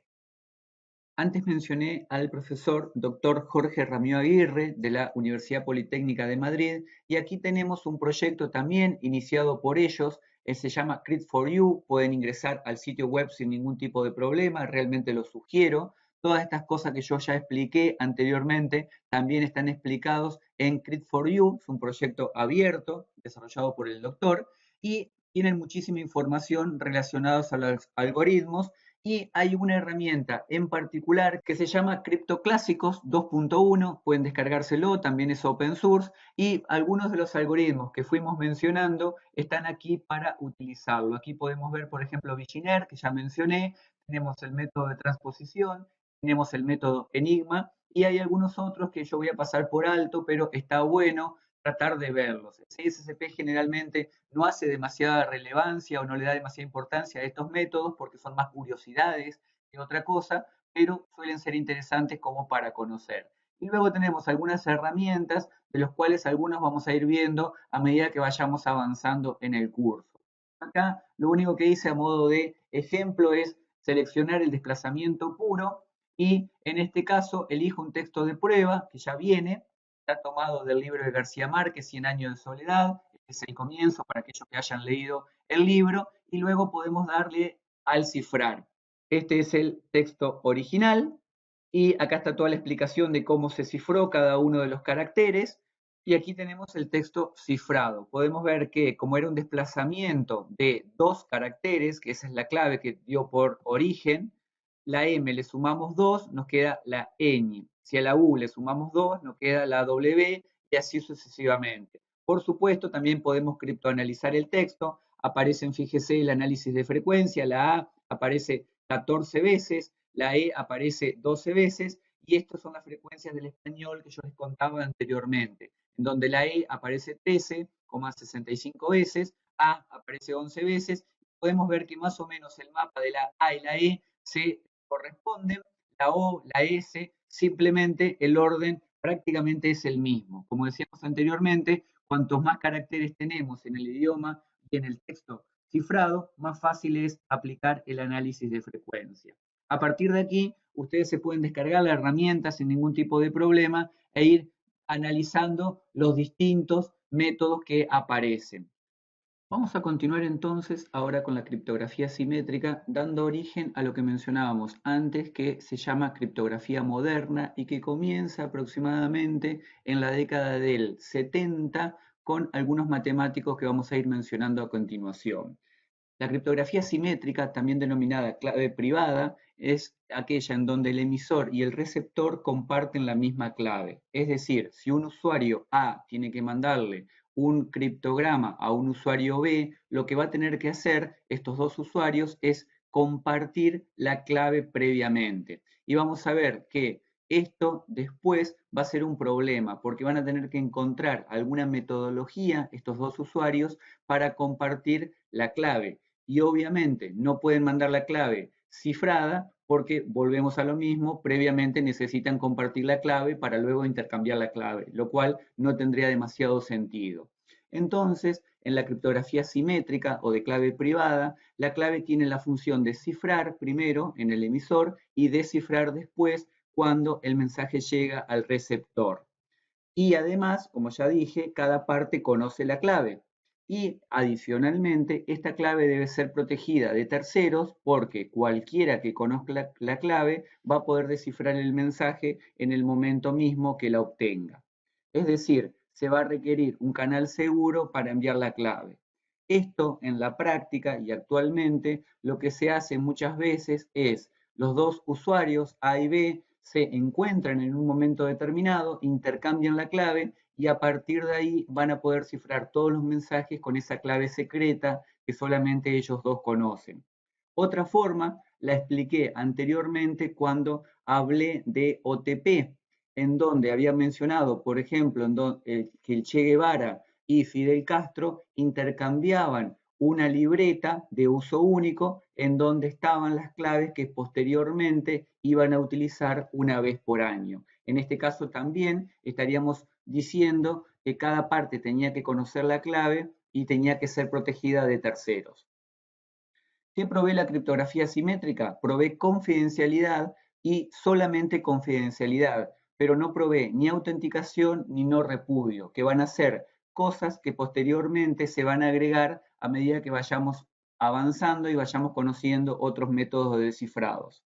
Antes mencioné al profesor doctor Jorge Ramiro Aguirre de la Universidad Politécnica de Madrid y aquí tenemos un proyecto también iniciado por ellos, se llama Crypt4U, pueden ingresar al sitio web sin ningún tipo de problema, realmente lo sugiero. Todas estas cosas que yo ya expliqué anteriormente también están explicados en Crypt4U, es un proyecto abierto desarrollado por el doctor y tienen muchísima información relacionada a los algoritmos y hay una herramienta en particular que se llama CryptoClásicos 2.1, pueden descargárselo, también es open source y algunos de los algoritmos que fuimos mencionando están aquí para utilizarlo. Aquí podemos ver, por ejemplo, Viginer, que ya mencioné, tenemos el método de transposición, tenemos el método Enigma y hay algunos otros que yo voy a pasar por alto, pero está bueno tratar de verlos. El CSCP generalmente no hace demasiada relevancia o no le da demasiada importancia a estos métodos porque son más curiosidades que otra cosa, pero suelen ser interesantes como para conocer. Y luego tenemos algunas herramientas de los cuales algunos vamos a ir viendo a medida que vayamos avanzando en el curso. Acá lo único que hice a modo de ejemplo es seleccionar el desplazamiento puro y en este caso elijo un texto de prueba que ya viene, está tomado del libro de García Márquez, Cien años de soledad, este es el comienzo para aquellos que hayan leído el libro, y luego podemos darle al cifrar. Este es el texto original, y acá está toda la explicación de cómo se cifró cada uno de los caracteres, y aquí tenemos el texto cifrado. Podemos ver que como era un desplazamiento de 2 caracteres, que esa es la clave que dio por origen, la M le sumamos 2, nos queda la ñ. Si a la U le sumamos 2, nos queda la W y así sucesivamente. Por supuesto, también podemos criptoanalizar el texto. Aparecen, fíjese, el análisis de frecuencia. La A aparece 14 veces, la E aparece 12 veces y estas son las frecuencias del español que yo les contaba anteriormente, en donde la E aparece 13,65 veces, A aparece 11 veces. Podemos ver que más o menos el mapa de la A y la E se corresponden, la O, la S, simplemente el orden prácticamente es el mismo. Como decíamos anteriormente, cuantos más caracteres tenemos en el idioma y en el texto cifrado, más fácil es aplicar el análisis de frecuencia. A partir de aquí, ustedes se pueden descargar la herramienta sin ningún tipo de problema e ir analizando los distintos métodos que aparecen. Vamos a continuar entonces ahora con la criptografía simétrica, dando origen a lo que mencionábamos antes, que se llama criptografía moderna y que comienza aproximadamente en la década del 70 con algunos matemáticos que vamos a ir mencionando a continuación. La criptografía simétrica, también denominada clave privada, es aquella en donde el emisor y el receptor comparten la misma clave. Es decir, si un usuario A tiene que mandarle un criptograma a un usuario B, lo que va a tener que hacer estos dos usuarios es compartir la clave previamente. Y vamos a ver que esto después va a ser un problema porque van a tener que encontrar alguna metodología, estos dos usuarios, para compartir la clave y obviamente no pueden mandar la clave cifrada porque volvemos a lo mismo, previamente necesitan compartir la clave para luego intercambiar la clave, lo cual no tendría demasiado sentido. Entonces, en la criptografía simétrica o de clave privada, la clave tiene la función de cifrar primero en el emisor y descifrar después cuando el mensaje llega al receptor. Y además, como ya dije, cada parte conoce la clave. Y adicionalmente, esta clave debe ser protegida de terceros porque cualquiera que conozca la clave va a poder descifrar el mensaje en el momento mismo que la obtenga. Es decir, se va a requerir un canal seguro para enviar la clave. Esto en la práctica y actualmente lo que se hace muchas veces es los dos usuarios A y B se encuentran en un momento determinado, intercambian la clave y a partir de ahí van a poder cifrar todos los mensajes con esa clave secreta que solamente ellos dos conocen. Otra forma la expliqué anteriormente cuando hablé de OTP, en donde había mencionado, por ejemplo, que el Che Guevara y Fidel Castro intercambiaban una libreta de uso único en donde estaban las claves que posteriormente iban a utilizar una vez por año. En este caso también estaríamos diciendo que cada parte tenía que conocer la clave y tenía que ser protegida de terceros. ¿Qué provee la criptografía simétrica? Provee confidencialidad y solamente confidencialidad, pero no provee ni autenticación ni no repudio, que van a ser cosas que posteriormente se van a agregar a medida que vayamos avanzando y vayamos conociendo otros métodos de descifrados.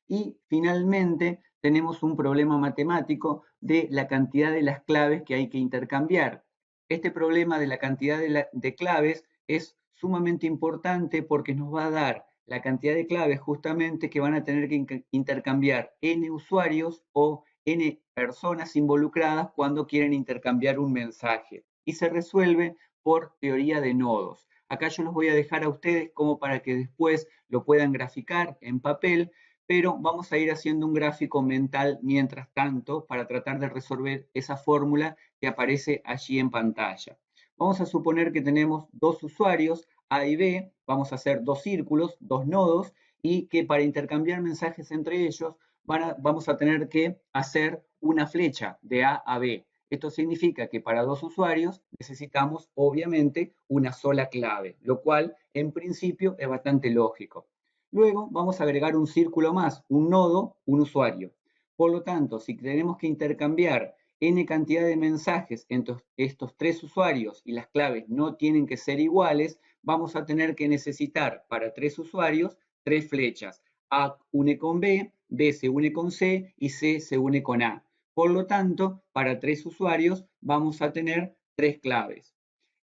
Y finalmente tenemos un problema matemático de la cantidad de las claves que hay que intercambiar. Este problema de la cantidad de claves es sumamente importante porque nos va a dar la cantidad de claves justamente que van a tener que intercambiar n usuarios o n personas involucradas cuando quieren intercambiar un mensaje. Y se resuelve por teoría de nodos. Acá yo los voy a dejar a ustedes como para que después lo puedan graficar en papel, pero vamos a ir haciendo un gráfico mental mientras tanto para tratar de resolver esa fórmula que aparece allí en pantalla. Vamos a suponer que tenemos dos usuarios, A y B, vamos a hacer dos círculos, dos nodos, y que para intercambiar mensajes entre ellos vamos a tener que hacer una flecha de A a B. Esto significa que para dos usuarios necesitamos obviamente una sola clave, lo cual en principio es bastante lógico. Luego vamos a agregar un círculo más, un nodo, un usuario. Por lo tanto, si tenemos que intercambiar n cantidad de mensajes entre estos tres usuarios y las claves no tienen que ser iguales, vamos a tener que necesitar para tres usuarios tres flechas. A une con B, B se une con C y C se une con A. Por lo tanto, para tres usuarios vamos a tener tres claves.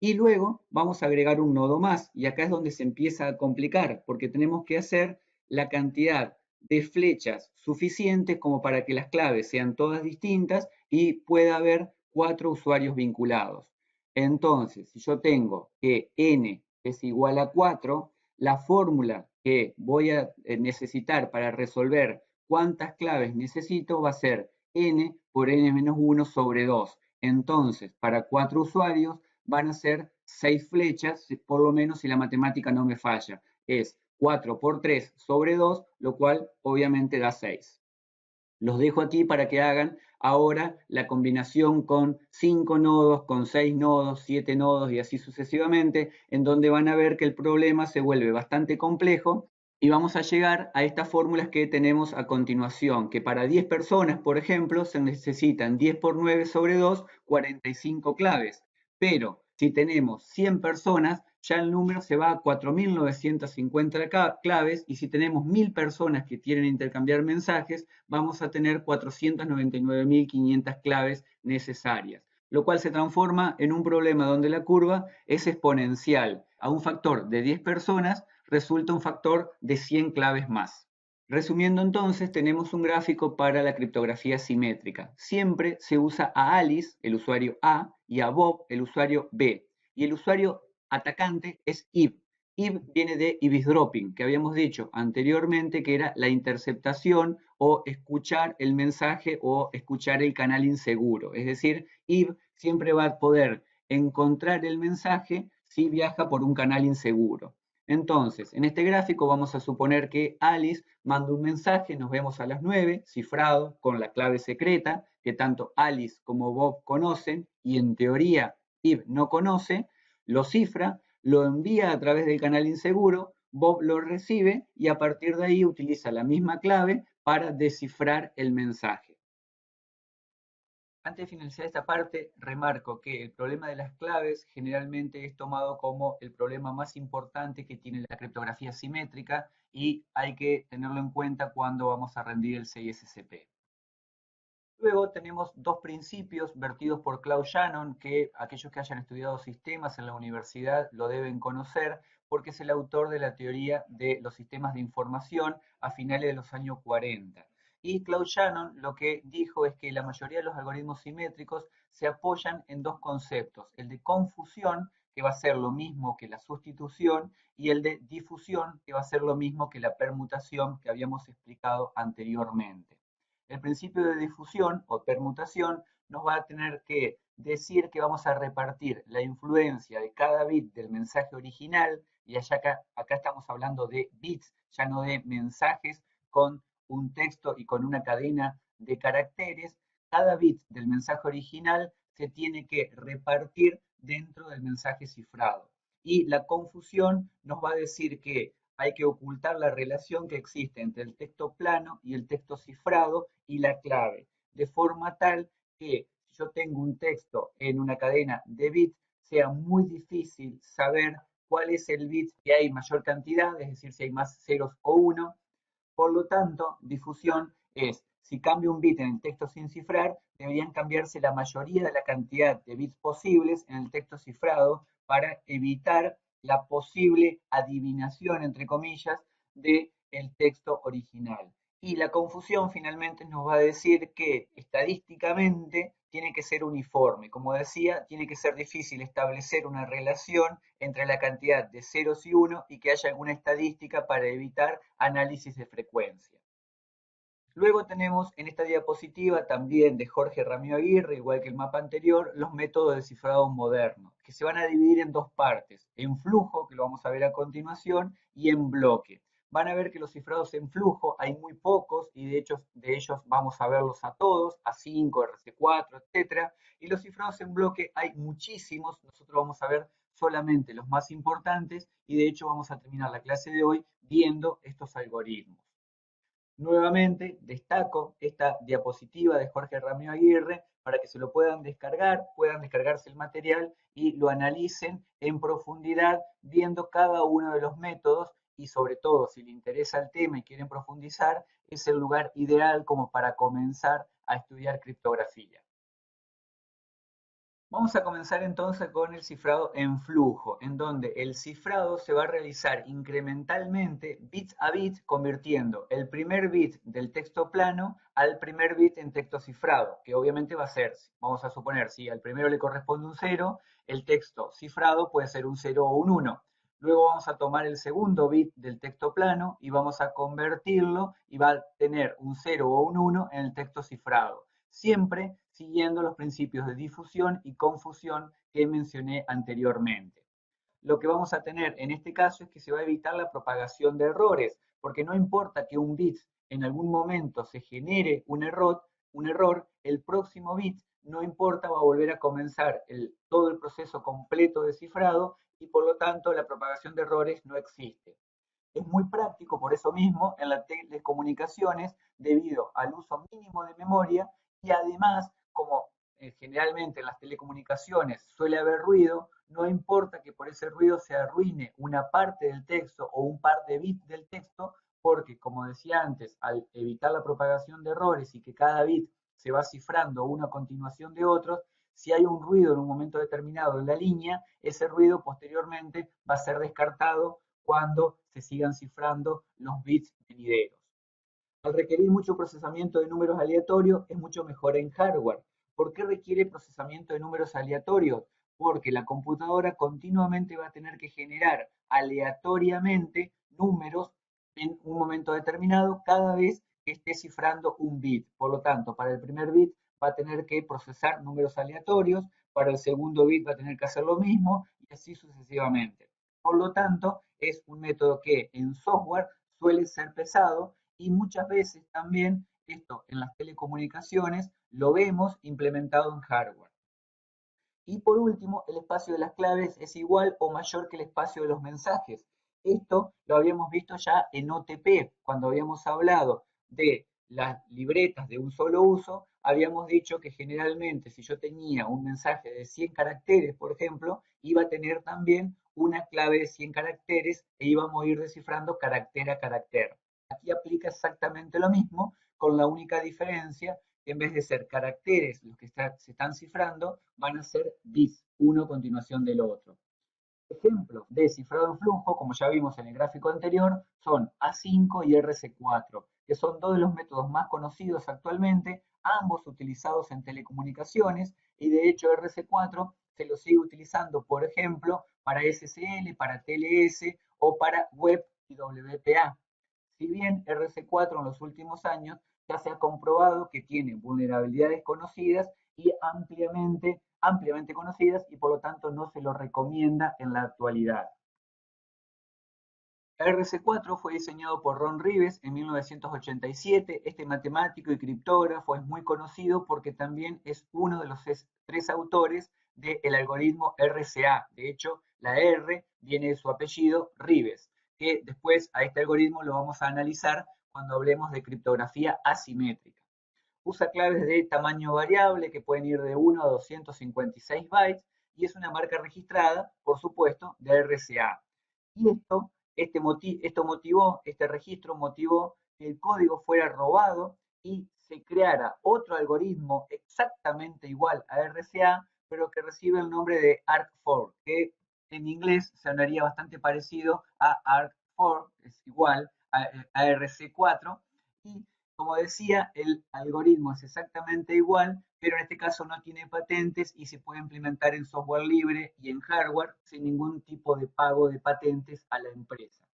Y luego vamos a agregar un nodo más, y acá es donde se empieza a complicar, porque tenemos que hacer la cantidad de flechas suficientes como para que las claves sean todas distintas y pueda haber cuatro usuarios vinculados. Entonces, si yo tengo que n es igual a 4, la fórmula que voy a necesitar para resolver cuántas claves necesito va a ser n por n menos 1 sobre 2. Entonces, para cuatro usuarios van a ser 6 flechas, por lo menos si la matemática no me falla. Es 4 por 3 sobre 2, lo cual obviamente da 6. Los dejo aquí para que hagan ahora la combinación con 5 nodos, con 6 nodos, 7 nodos y así sucesivamente, en donde van a ver que el problema se vuelve bastante complejo y vamos a llegar a estas fórmulas que tenemos a continuación, que para 10 personas, por ejemplo, se necesitan 10 por 9 sobre 2, 45 claves. Pero si tenemos 100 personas, ya el número se va a 4.950 claves y si tenemos 1.000 personas que quieren intercambiar mensajes, vamos a tener 499.500 claves necesarias, lo cual se transforma en un problema donde la curva es exponencial. A un factor de 10 personas resulta un factor de 100 claves más. Resumiendo entonces, tenemos un gráfico para la criptografía simétrica. Siempre se usa a Alice, el usuario A, y a Bob, el usuario B. Y el usuario atacante es Eve. Eve viene de eavesdropping, que habíamos dicho anteriormente que era la interceptación o escuchar el mensaje o escuchar el canal inseguro. Es decir, Eve siempre va a poder encontrar el mensaje si viaja por un canal inseguro. Entonces, en este gráfico vamos a suponer que Alice manda un mensaje, nos vemos a las 9, cifrado con la clave secreta que tanto Alice como Bob conocen y en teoría Eve no conoce, lo cifra, lo envía a través del canal inseguro, Bob lo recibe y a partir de ahí utiliza la misma clave para descifrar el mensaje. Antes de finalizar esta parte, remarco que el problema de las claves generalmente es tomado como el problema más importante que tiene la criptografía simétrica y hay que tenerlo en cuenta cuando vamos a rendir el CISSP. Luego tenemos dos principios vertidos por Claude Shannon, que aquellos que hayan estudiado sistemas en la universidad lo deben conocer, porque es el autor de la teoría de los sistemas de información a finales de los años 40. Y Claude Shannon lo que dijo es que la mayoría de los algoritmos simétricos se apoyan en dos conceptos, el de confusión, que va a ser lo mismo que la sustitución, y el de difusión, que va a ser lo mismo que la permutación que habíamos explicado anteriormente. El principio de difusión o permutación nos va a tener que decir que vamos a repartir la influencia de cada bit del mensaje original, y acá estamos hablando de bits, ya no de mensajes con un texto y con una cadena de caracteres. Cada bit del mensaje original se tiene que repartir dentro del mensaje cifrado. Y la confusión nos va a decir que hay que ocultar la relación que existe entre el texto plano y el texto cifrado y la clave, de forma tal que si yo tengo un texto en una cadena de bits, sea muy difícil saber cuál es el bit que hay mayor cantidad, es decir, si hay más ceros o uno. Por lo tanto, difusión es, si cambio un bit en el texto sin cifrar, deberían cambiarse la mayoría de la cantidad de bits posibles en el texto cifrado para evitar la posible adivinación, entre comillas, del texto original. Y la confusión finalmente nos va a decir que estadísticamente tiene que ser uniforme. Como decía, tiene que ser difícil establecer una relación entre la cantidad de ceros y uno y que haya alguna estadística para evitar análisis de frecuencia. Luego tenemos en esta diapositiva también de Jorge Ramiro Aguirre, igual que el mapa anterior, los métodos de cifrado modernos, que se van a dividir en dos partes, en flujo, que lo vamos a ver a continuación, y en bloque. Van a ver que los cifrados en flujo hay muy pocos y de ellos vamos a verlos a todos, A5, RC4, etc. Y los cifrados en bloque hay muchísimos, nosotros vamos a ver solamente los más importantes y de hecho vamos a terminar la clase de hoy viendo estos algoritmos. Nuevamente destaco esta diapositiva de Jorge Ramiro Aguirre para que se lo puedan descargarse el material y lo analicen en profundidad viendo cada uno de los métodos y sobre todo si les interesa el tema y quieren profundizar, es el lugar ideal como para comenzar a estudiar criptografía. Vamos a comenzar entonces con el cifrado en flujo, en donde el cifrado se va a realizar incrementalmente, bit a bit, convirtiendo el primer bit del texto plano al primer bit en texto cifrado, que obviamente va a ser, vamos a suponer, si al primero le corresponde un 0, el texto cifrado puede ser un 0 o un 1. Luego vamos a tomar el segundo bit del texto plano y vamos a convertirlo y va a tener un 0 o un 1 en el texto cifrado, siempre siguiendo los principios de difusión y confusión que mencioné anteriormente. Lo que vamos a tener en este caso es que se va a evitar la propagación de errores, porque no importa que un bit en algún momento se genere un error, el próximo bit, no importa, va a volver a comenzar todo el proceso completo de cifrado y por lo tanto la propagación de errores no existe. Es muy práctico por eso mismo en las telecomunicaciones debido al uso mínimo de memoria y además, como generalmente en las telecomunicaciones suele haber ruido, no importa que por ese ruido se arruine una parte del texto o un par de bits del texto, porque como decía antes, al evitar la propagación de errores y que cada bit se va cifrando uno a continuación de otros, si hay un ruido en un momento determinado en la línea, ese ruido posteriormente va a ser descartado cuando se sigan cifrando los bits venideros. Al requerir mucho procesamiento de números aleatorios, es mucho mejor en hardware. ¿Por qué requiere procesamiento de números aleatorios? Porque la computadora continuamente va a tener que generar aleatoriamente números en un momento determinado cada vez que esté cifrando un bit. Por lo tanto, para el primer bit va a tener que procesar números aleatorios, para el segundo bit va a tener que hacer lo mismo y así sucesivamente. Por lo tanto, es un método que en software suele ser pesado y muchas veces también esto en las telecomunicaciones lo vemos implementado en hardware. Y por último, el espacio de las claves es igual o mayor que el espacio de los mensajes. Esto lo habíamos visto ya en OTP, cuando habíamos hablado de las libretas de un solo uso, habíamos dicho que generalmente si yo tenía un mensaje de 100 caracteres, por ejemplo, iba a tener también una clave de 100 caracteres e íbamos a ir descifrando carácter a carácter. Aquí aplica exactamente lo mismo, con la única diferencia que en vez de ser caracteres los que se están cifrando, van a ser bits, uno a continuación del otro. Ejemplos de cifrado en flujo, como ya vimos en el gráfico anterior, son A5 y RC4, que son dos de los métodos más conocidos actualmente, ambos utilizados en telecomunicaciones, y de hecho RC4 se lo sigue utilizando, por ejemplo, para SSL, para TLS o para web y WPA. Si bien RC4 en los últimos años ya se ha comprobado que tiene vulnerabilidades conocidas y ampliamente conocidas y por lo tanto no se lo recomienda en la actualidad. RC4 fue diseñado por Ron Rives en 1987. Este matemático y criptógrafo es muy conocido porque también es uno de los tres autores del algoritmo RCA. De hecho, la R viene de su apellido, Rives, que después a este algoritmo lo vamos a analizar cuando hablemos de criptografía asimétrica. Usa claves de tamaño variable que pueden ir de 1 a 256 bytes y es una marca registrada, por supuesto, de RCA. Y este registro motivó que el código fuera robado y se creara otro algoritmo exactamente igual a RCA, pero que recibe el nombre de ARC4, que en inglés sonaría bastante parecido a ARC4, es igual a RC4, y como decía, el algoritmo es exactamente igual, pero en este caso no tiene patentes y se puede implementar en software libre y en hardware sin ningún tipo de pago de patentes a la empresa.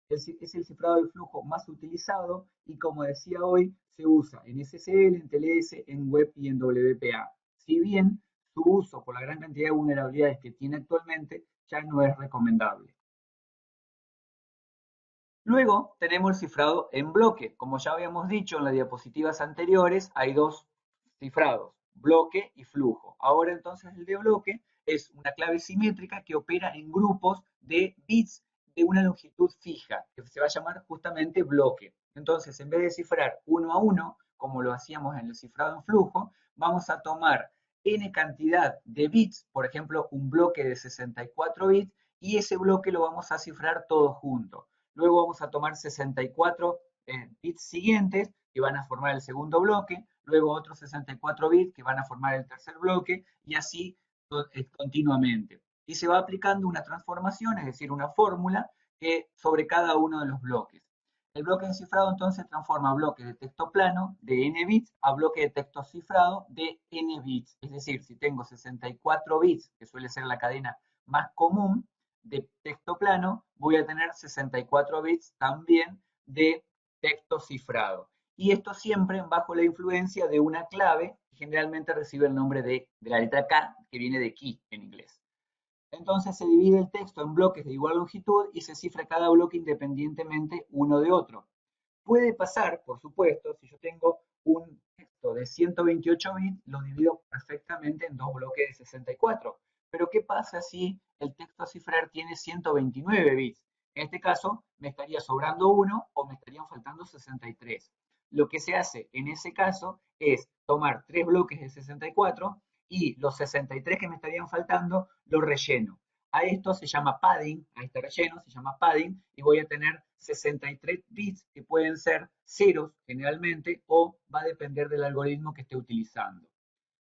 Es el cifrado de flujo más utilizado y como decía hoy, se usa en SSL, en TLS, en web y en WPA. Si bien su uso por la gran cantidad de vulnerabilidades que tiene actualmente ya no es recomendable. Luego tenemos el cifrado en bloque. Como ya habíamos dicho en las diapositivas anteriores, hay dos cifrados, bloque y flujo. Ahora entonces el de bloque es una clave simétrica que opera en grupos de bits de una longitud fija, que se va a llamar justamente bloque. Entonces, en vez de cifrar uno a uno, como lo hacíamos en el cifrado en flujo, vamos a tomar n cantidad de bits, por ejemplo, un bloque de 64 bits, y ese bloque lo vamos a cifrar todo junto. Luego vamos a tomar 64 bits siguientes que van a formar el segundo bloque, luego otros 64 bits que van a formar el tercer bloque y así continuamente. Y se va aplicando una transformación, es decir, una fórmula sobre cada uno de los bloques. El bloque de cifrado entonces transforma bloques de texto plano de n bits a bloque de texto cifrado de n bits. Es decir, si tengo 64 bits, que suele ser la cadena más común, de texto plano, voy a tener 64 bits también de texto cifrado. Y esto siempre bajo la influencia de una clave que generalmente recibe el nombre de la letra K, que viene de key en inglés. Entonces se divide el texto en bloques de igual longitud y se cifra cada bloque independientemente uno de otro. Puede pasar, por supuesto, si yo tengo un texto de 128 bits, lo divido perfectamente en dos bloques de 64. Pero ¿qué pasa si el texto a cifrar tiene 129 bits? En este caso, me estaría sobrando uno o me estarían faltando 63. Lo que se hace en ese caso es tomar tres bloques de 64 y los 63 que me estarían faltando los relleno. A esto se llama padding, a este relleno se llama padding, y voy a tener 63 bits que pueden ser ceros generalmente o va a depender del algoritmo que esté utilizando.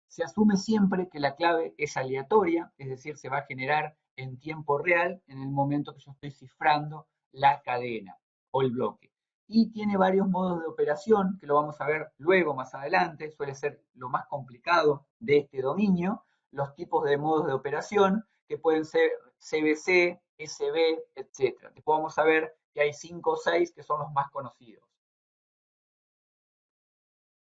Se asume siempre que la clave es aleatoria, es decir, se va a generar en tiempo real en el momento que yo estoy cifrando la cadena o el bloque. Y tiene varios modos de operación, que lo vamos a ver luego más adelante, suele ser lo más complicado de este dominio, los tipos de modos de operación, que pueden ser CBC, SB, etc. Después vamos a ver que hay 5 o 6 que son los más conocidos.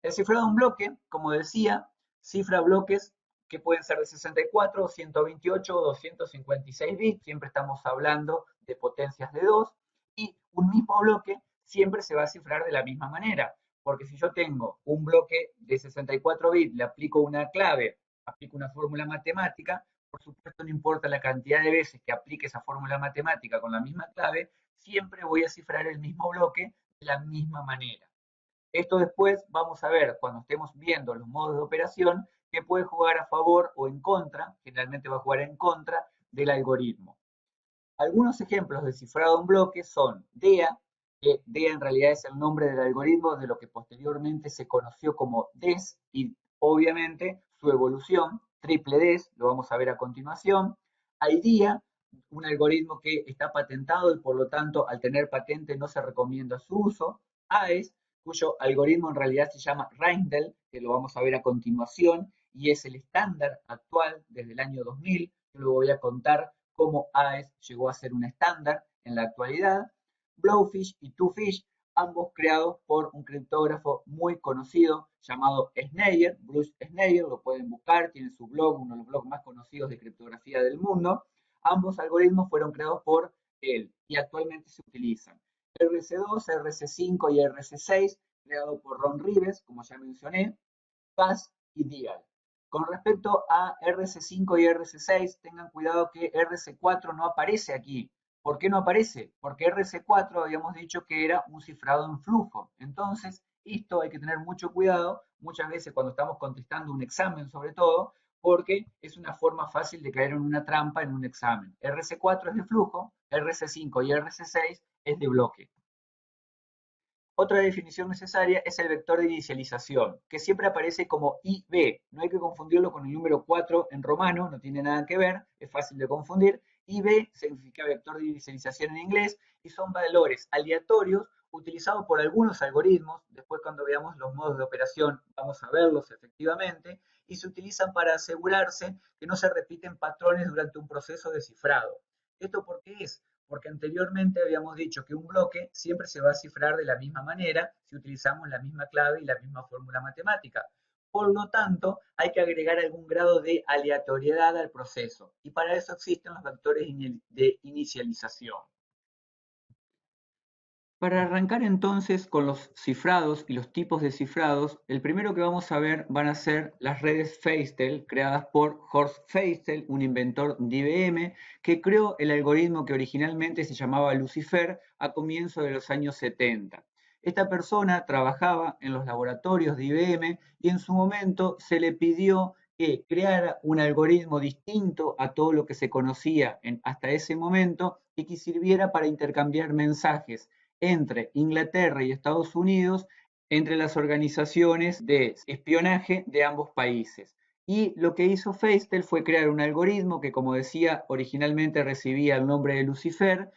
El cifrado de un bloque, como decía, cifra bloques que pueden ser de 64, 128 o 256 bits, siempre estamos hablando de potencias de 2, y un mismo bloque siempre se va a cifrar de la misma manera, porque si yo tengo un bloque de 64 bits, le aplico una clave, aplico una fórmula matemática, por supuesto no importa la cantidad de veces que aplique esa fórmula matemática con la misma clave, siempre voy a cifrar el mismo bloque de la misma manera. Esto después vamos a ver cuando estemos viendo los modos de operación que puede jugar a favor o en contra, generalmente va a jugar en contra del algoritmo. Algunos ejemplos de cifrado en bloque son DEA, que DEA en realidad es el nombre del algoritmo de lo que posteriormente se conoció como DES y obviamente su evolución, triple DES, lo vamos a ver a continuación. IDEA, un algoritmo que está patentado y por lo tanto al tener patente no se recomienda su uso. AES, cuyo algoritmo en realidad se llama Reindel, que lo vamos a ver a continuación y es el estándar actual desde el año 2000. Yo lo voy a contar cómo AES llegó a ser un estándar en la actualidad. Blowfish y Twofish, ambos creados por un criptógrafo muy conocido llamado Schneier, Bruce Schneier, lo pueden buscar, tiene su blog, uno de los blogs más conocidos de criptografía del mundo. Ambos algoritmos fueron creados por él y actualmente se utilizan. RC2, RC5 y RC6, creado por Ron Rives, como ya mencioné, Paz y Dial. Con respecto a RC5 y RC6, tengan cuidado que RC4 no aparece aquí. ¿Por qué no aparece? Porque RC4 habíamos dicho que era un cifrado en flujo. Entonces, esto hay que tener mucho cuidado, muchas veces cuando estamos contestando un examen sobre todo, porque es una forma fácil de caer en una trampa en un examen. RC4 es de flujo, RC5 y RC6 es de bloque. Otra definición necesaria es el vector de inicialización, que siempre aparece como IB. No hay que confundirlo con el número 4 en romano, no tiene nada que ver, es fácil de confundir. IB significa vector de inicialización en inglés y son valores aleatorios utilizados por algunos algoritmos. Después cuando veamos los modos de operación vamos a verlos efectivamente y se utilizan para asegurarse que no se repiten patrones durante un proceso de cifrado. ¿Esto por qué es? Porque anteriormente habíamos dicho que un bloque siempre se va a cifrar de la misma manera si utilizamos la misma clave y la misma fórmula matemática. Por lo tanto, hay que agregar algún grado de aleatoriedad al proceso y para eso existen los vectores de inicialización. Para arrancar entonces con los cifrados y los tipos de cifrados, el primero que vamos a ver van a ser las redes Feistel, creadas por Horst Feistel, un inventor de IBM, que creó el algoritmo que originalmente se llamaba Lucifer a comienzos de los años 70. Esta persona trabajaba en los laboratorios de IBM y en su momento se le pidió que creara un algoritmo distinto a todo lo que se conocía hasta ese momento y que sirviera para intercambiar mensajes entre Inglaterra y Estados Unidos, entre las organizaciones de espionaje de ambos países. Y lo que hizo Feistel fue crear un algoritmo que, como decía, originalmente recibía el nombre de Lucifer,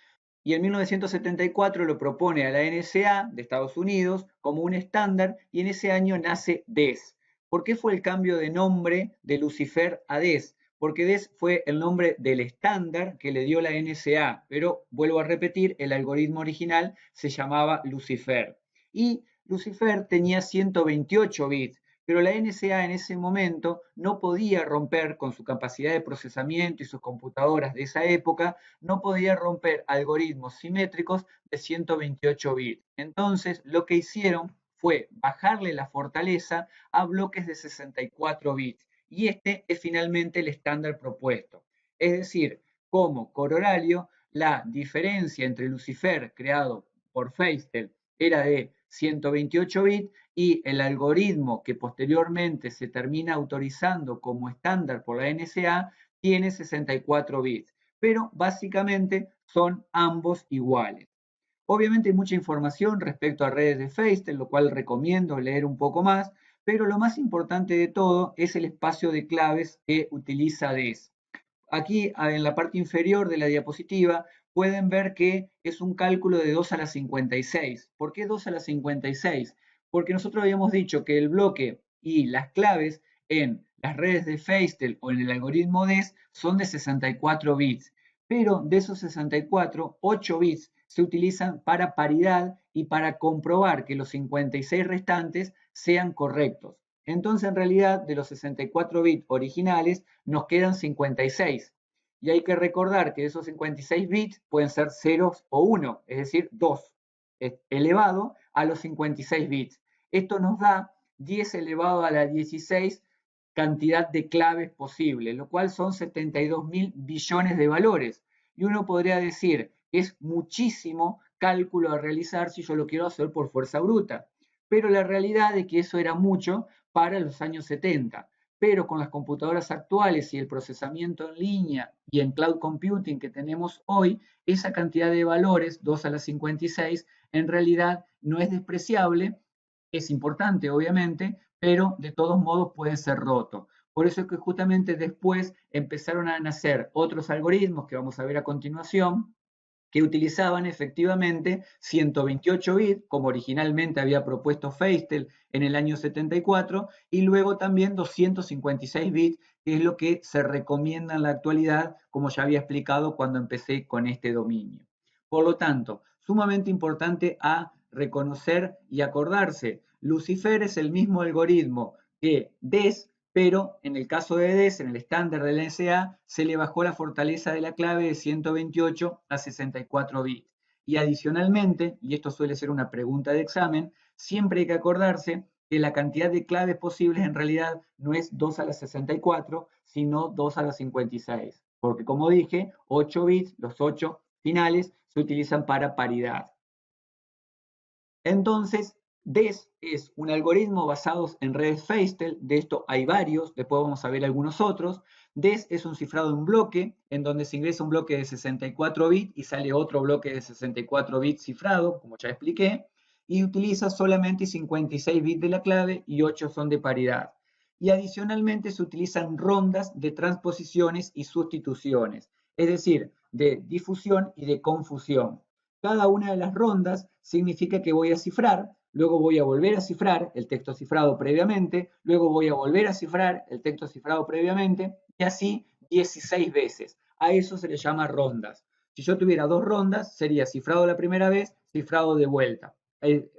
y en 1974 lo propone a la NSA de Estados Unidos como un estándar, y en ese año nace DES. ¿Por qué fue el cambio de nombre de Lucifer a DES? Porque DES fue el nombre del estándar que le dio la NSA, pero vuelvo a repetir, el algoritmo original se llamaba Lucifer. Y Lucifer tenía 128 bits, pero la NSA en ese momento no podía romper, con su capacidad de procesamiento y sus computadoras de esa época, no podía romper algoritmos simétricos de 128 bits. Entonces, lo que hicieron fue bajarle la fortaleza a bloques de 64 bits y este es finalmente el estándar propuesto. Es decir, como corolario, la diferencia entre Lucifer, creado por Feistel, era de 128 bits y el algoritmo que posteriormente se termina autorizando como estándar por la NSA tiene 64 bits, pero básicamente son ambos iguales. Obviamente hay mucha información respecto a redes de Feistel, lo cual recomiendo leer un poco más, pero lo más importante de todo es el espacio de claves que utiliza DES. Aquí en la parte inferior de la diapositiva pueden ver que es un cálculo de 2 a la 56. ¿Por qué 2 a la 56? Porque nosotros habíamos dicho que el bloque y las claves en las redes de Feistel o en el algoritmo DES son de 64 bits, pero de esos 64, 8 bits se utilizan para paridad y para comprobar que los 56 restantes sean correctos. Entonces, en realidad, de los 64 bits originales, nos quedan 56. Y hay que recordar que esos 56 bits pueden ser ceros o 1, es decir, 2, elevado a los 56 bits. Esto nos da 10 elevado a la 16 cantidad de claves posibles, lo cual son 72.000 billones de valores. Y uno podría decir que es muchísimo cálculo a realizar si yo lo quiero hacer por fuerza bruta. pero la realidad es que eso era mucho para los años 70. Pero con las computadoras actuales y el procesamiento en línea y en cloud computing que tenemos hoy, esa cantidad de valores, 2 a la 56, en realidad no es despreciable, es importante obviamente, pero de todos modos puede ser roto. Por eso es que justamente después empezaron a nacer otros algoritmos que vamos a ver a continuación, que utilizaban efectivamente 128 bits, como originalmente había propuesto Feistel en el año 74, y luego también 256 bits, que es lo que se recomienda en la actualidad, como ya había explicado cuando empecé con este dominio. Por lo tanto, sumamente importante a reconocer y acordarse. Lucifer es el mismo algoritmo que DES, pero en el caso de DES, en el estándar del NSA, se le bajó la fortaleza de la clave de 128 a 64 bits. Y adicionalmente, y esto suele ser una pregunta de examen, siempre hay que acordarse que la cantidad de claves posibles en realidad no es 2 a la 64, sino 2 a la 56. Porque como dije, 8 bits, los 8 finales, se utilizan para paridad. Entonces, DES es un algoritmo basado en redes Feistel, de esto hay varios, después vamos a ver algunos otros. DES es un cifrado en bloque, en donde se ingresa un bloque de 64 bits y sale otro bloque de 64 bits cifrado, como ya expliqué, y utiliza solamente 56 bits de la clave y 8 son de paridad. Y adicionalmente se utilizan rondas de transposiciones y sustituciones, es decir, de difusión y de confusión. Cada una de las rondas significa que voy a cifrar, luego voy a volver a cifrar el texto cifrado previamente, luego voy a volver a cifrar el texto cifrado previamente, y así 16 veces. A eso se le llama rondas. Si yo tuviera dos rondas, sería cifrado la primera vez, cifrado de vuelta.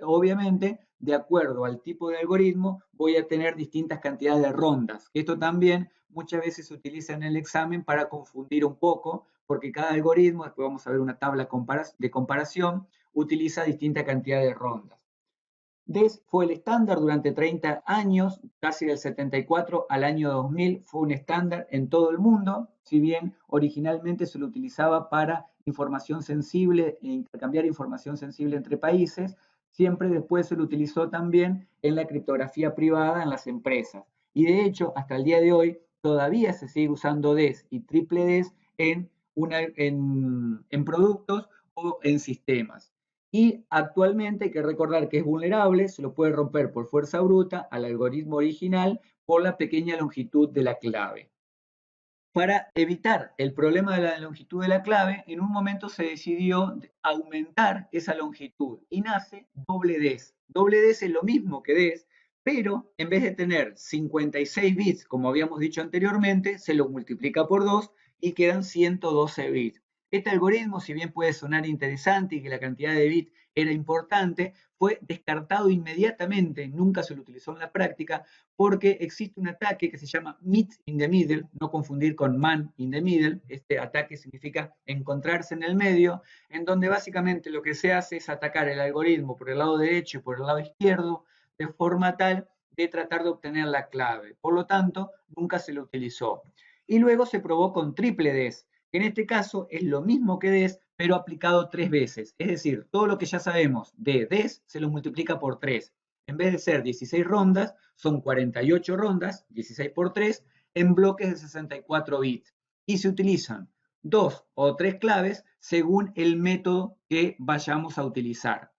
Obviamente, de acuerdo al tipo de algoritmo, voy a tener distintas cantidades de rondas. Esto también muchas veces se utiliza en el examen para confundir un poco, porque cada algoritmo, después vamos a ver una tabla de comparación, utiliza distinta cantidad de rondas. DES fue el estándar durante 30 años, casi del 74 al año 2000 fue un estándar en todo el mundo, si bien originalmente se lo utilizaba para información sensible e intercambiar información sensible entre países, siempre después se lo utilizó también en la criptografía privada en las empresas. Y de hecho, hasta el día de hoy, todavía se sigue usando DES y triple DES en productos o en sistemas. Y actualmente hay que recordar que es vulnerable, se lo puede romper por fuerza bruta al algoritmo original por la pequeña longitud de la clave. Para evitar el problema de la longitud de la clave, en un momento se decidió aumentar esa longitud y nace doble DES. Doble DES es lo mismo que DES, pero en vez de tener 56 bits, como habíamos dicho anteriormente, se lo multiplica por 2 y quedan 112 bits. Este algoritmo, si bien puede sonar interesante y que la cantidad de bits era importante, fue descartado inmediatamente, nunca se lo utilizó en la práctica, porque existe un ataque que se llama meet in the middle, no confundir con man in the middle. Este ataque significa encontrarse en el medio, en donde básicamente lo que se hace es atacar el algoritmo por el lado derecho y por el lado izquierdo, de forma tal de tratar de obtener la clave. Por lo tanto, nunca se lo utilizó. Y luego se probó con triple DES, que en este caso es lo mismo que DES, pero aplicado 3 veces. Es decir, todo lo que ya sabemos de DES se lo multiplica por 3. En vez de ser 16 rondas, son 48 rondas, 16 por 3, en bloques de 64 bits. Y se utilizan 2 o 3 claves según el método que vayamos a utilizar.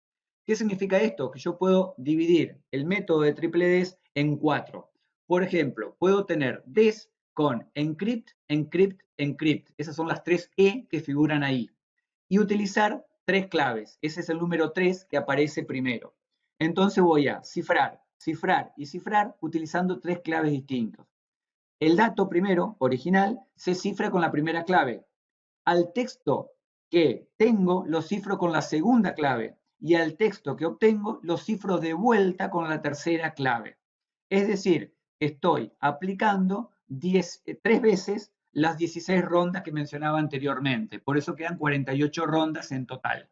¿Qué significa esto? Que yo puedo dividir el método de triple DES en 4. Por ejemplo, puedo tener DES con encrypt, encrypt, encrypt. Esas son las 3 E que figuran ahí. Y utilizar 3 claves. Ese es el número 3 que aparece primero. Entonces voy a cifrar, cifrar y cifrar utilizando 3 claves distintas. El dato primero, original, se cifra con la primera clave. Al texto que tengo lo cifro con la segunda clave y al texto que obtengo lo cifro de vuelta con la tercera clave. Es decir, estoy aplicando 3 veces las 16 rondas que mencionaba anteriormente. Por eso quedan 48 rondas en total.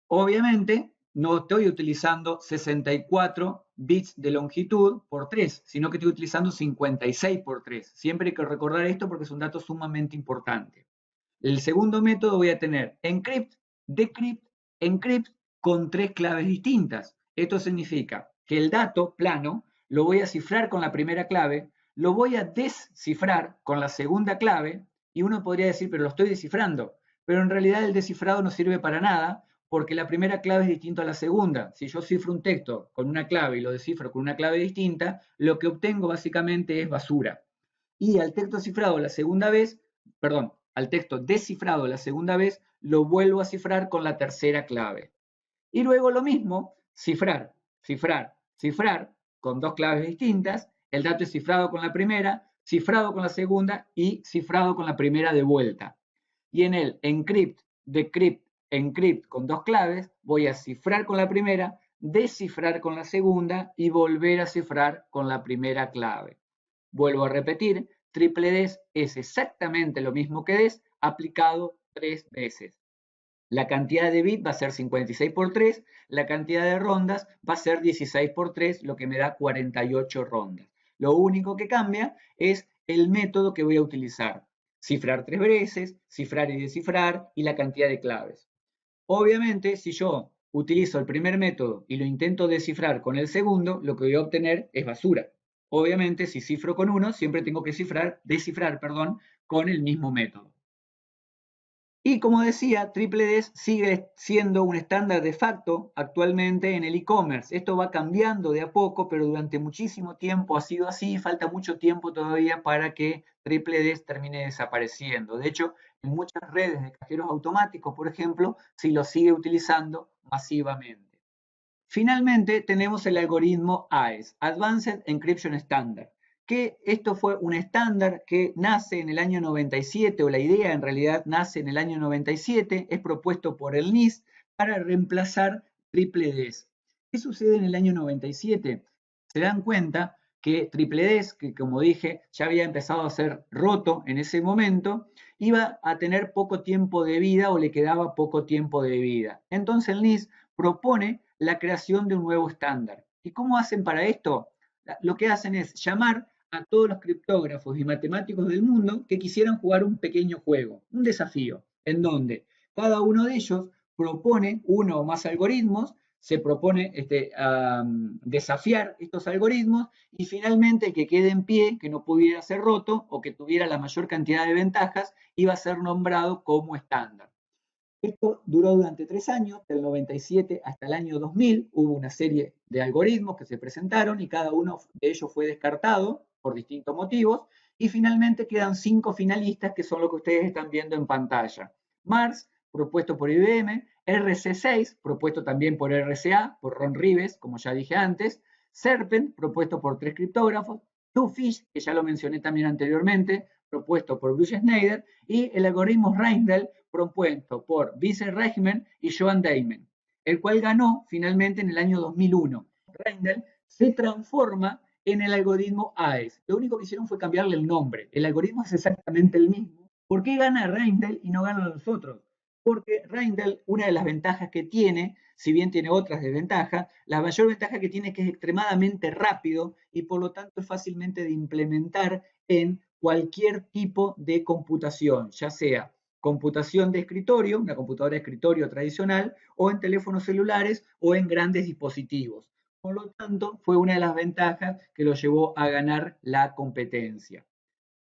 Obviamente, no estoy utilizando 64 bits de longitud por 3, sino que estoy utilizando 56 por 3. Siempre hay que recordar esto porque es un dato sumamente importante. El segundo método voy a tener encrypt, decrypt, encrypt con 3 claves distintas. Esto significa que el dato plano lo voy a cifrar con la primera clave, lo voy a descifrar con la segunda clave, y uno podría decir, pero lo estoy descifrando. Pero en realidad el descifrado no sirve para nada, porque la primera clave es distinta a la segunda. Si yo cifro un texto con una clave y lo descifro con una clave distinta, lo que obtengo básicamente es basura. Y al texto cifrado la segunda vez, perdón, al texto descifrado la segunda vez, lo vuelvo a cifrar con la tercera clave. Y luego lo mismo, cifrar, cifrar, cifrar, con dos claves distintas. El dato es cifrado con la primera, cifrado con la segunda y cifrado con la primera de vuelta. Y en el encrypt, decrypt, encrypt con dos claves, voy a cifrar con la primera, descifrar con la segunda y volver a cifrar con la primera clave. Vuelvo a repetir, triple DES es exactamente lo mismo que DES aplicado 3 veces. La cantidad de bits va a ser 56 por 3, la cantidad de rondas va a ser 16 por 3, lo que me da 48 rondas. Lo único que cambia es el método que voy a utilizar. Cifrar 3 veces, cifrar y descifrar y la cantidad de claves. Obviamente, si yo utilizo el primer método y lo intento descifrar con el segundo, lo que voy a obtener es basura. Obviamente, si cifro con uno, siempre tengo que descifrar, con el mismo método. Y como decía, TripleDES sigue siendo un estándar de facto actualmente en el e-commerce. Esto va cambiando de a poco, pero durante muchísimo tiempo ha sido así. Falta mucho tiempo todavía para que TripleDES termine desapareciendo. De hecho, en muchas redes de cajeros automáticos, por ejemplo, se lo sigue utilizando masivamente. Finalmente, tenemos el algoritmo AES, Advanced Encryption Standard, que esto fue un estándar que nace en el año 97, o la idea en realidad nace en el año 97, es propuesto por el NIST para reemplazar TripleDES. ¿Qué sucede en el año 97? Se dan cuenta que TripleDES, que como dije ya había empezado a ser roto en ese momento, iba a tener poco tiempo de vida o le quedaba poco tiempo de vida. Entonces el NIST propone la creación de un nuevo estándar. ¿Y cómo hacen para esto? Lo que hacen es llamar a todos los criptógrafos y matemáticos del mundo que quisieran jugar un pequeño juego, un desafío, en donde cada uno de ellos propone uno o más algoritmos, se propone desafiar estos algoritmos y finalmente el que quede en pie, que no pudiera ser roto o que tuviera la mayor cantidad de ventajas, iba a ser nombrado como estándar. Esto duró durante 3 años, del 97 hasta el año 2000. Hubo una serie de algoritmos que se presentaron y cada uno de ellos fue descartado por distintos motivos. Y finalmente quedan 5 finalistas, que son los que ustedes están viendo en pantalla. Mars, propuesto por IBM, RC6, propuesto también por RCA, por Ron Rives, como ya dije antes, Serpent, propuesto por 3 criptógrafos, Twofish, que ya lo mencioné también anteriormente, propuesto por Bruce Schneider, y el algoritmo Reindel, propuesto por Vincent Reichman y Joan Dayman, el cual ganó finalmente en el año 2001. Reindel se transforma en el algoritmo AES. Lo único que hicieron fue cambiarle el nombre. El algoritmo es exactamente el mismo. ¿Por qué gana Reindel y no ganan los otros? Porque Reindel, una de las ventajas que tiene, si bien tiene otras desventajas, la mayor ventaja que tiene es que es extremadamente rápido y por lo tanto es fácilmente de implementar en cualquier tipo de computación, ya sea computación de escritorio, una computadora de escritorio tradicional, o en teléfonos celulares o en grandes dispositivos. Por lo tanto, fue una de las ventajas que lo llevó a ganar la competencia.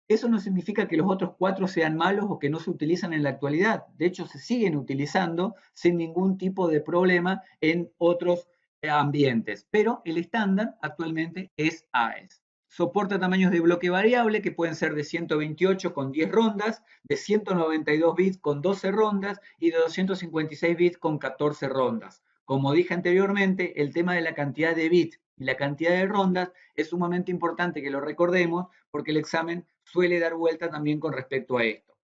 Eso no significa que los otros 4 sean malos o que no se utilizan en la actualidad. De hecho, se siguen utilizando sin ningún tipo de problema en otros ambientes. Pero el estándar actualmente es AES. Soporta tamaños de bloque variable que pueden ser de 128 con 10 rondas, de 192 bits con 12 rondas y de 256 bits con 14 rondas. Como dije anteriormente, el tema de la cantidad de bits y la cantidad de rondas es sumamente importante que lo recordemos porque el examen suele dar vuelta también con respecto a esto.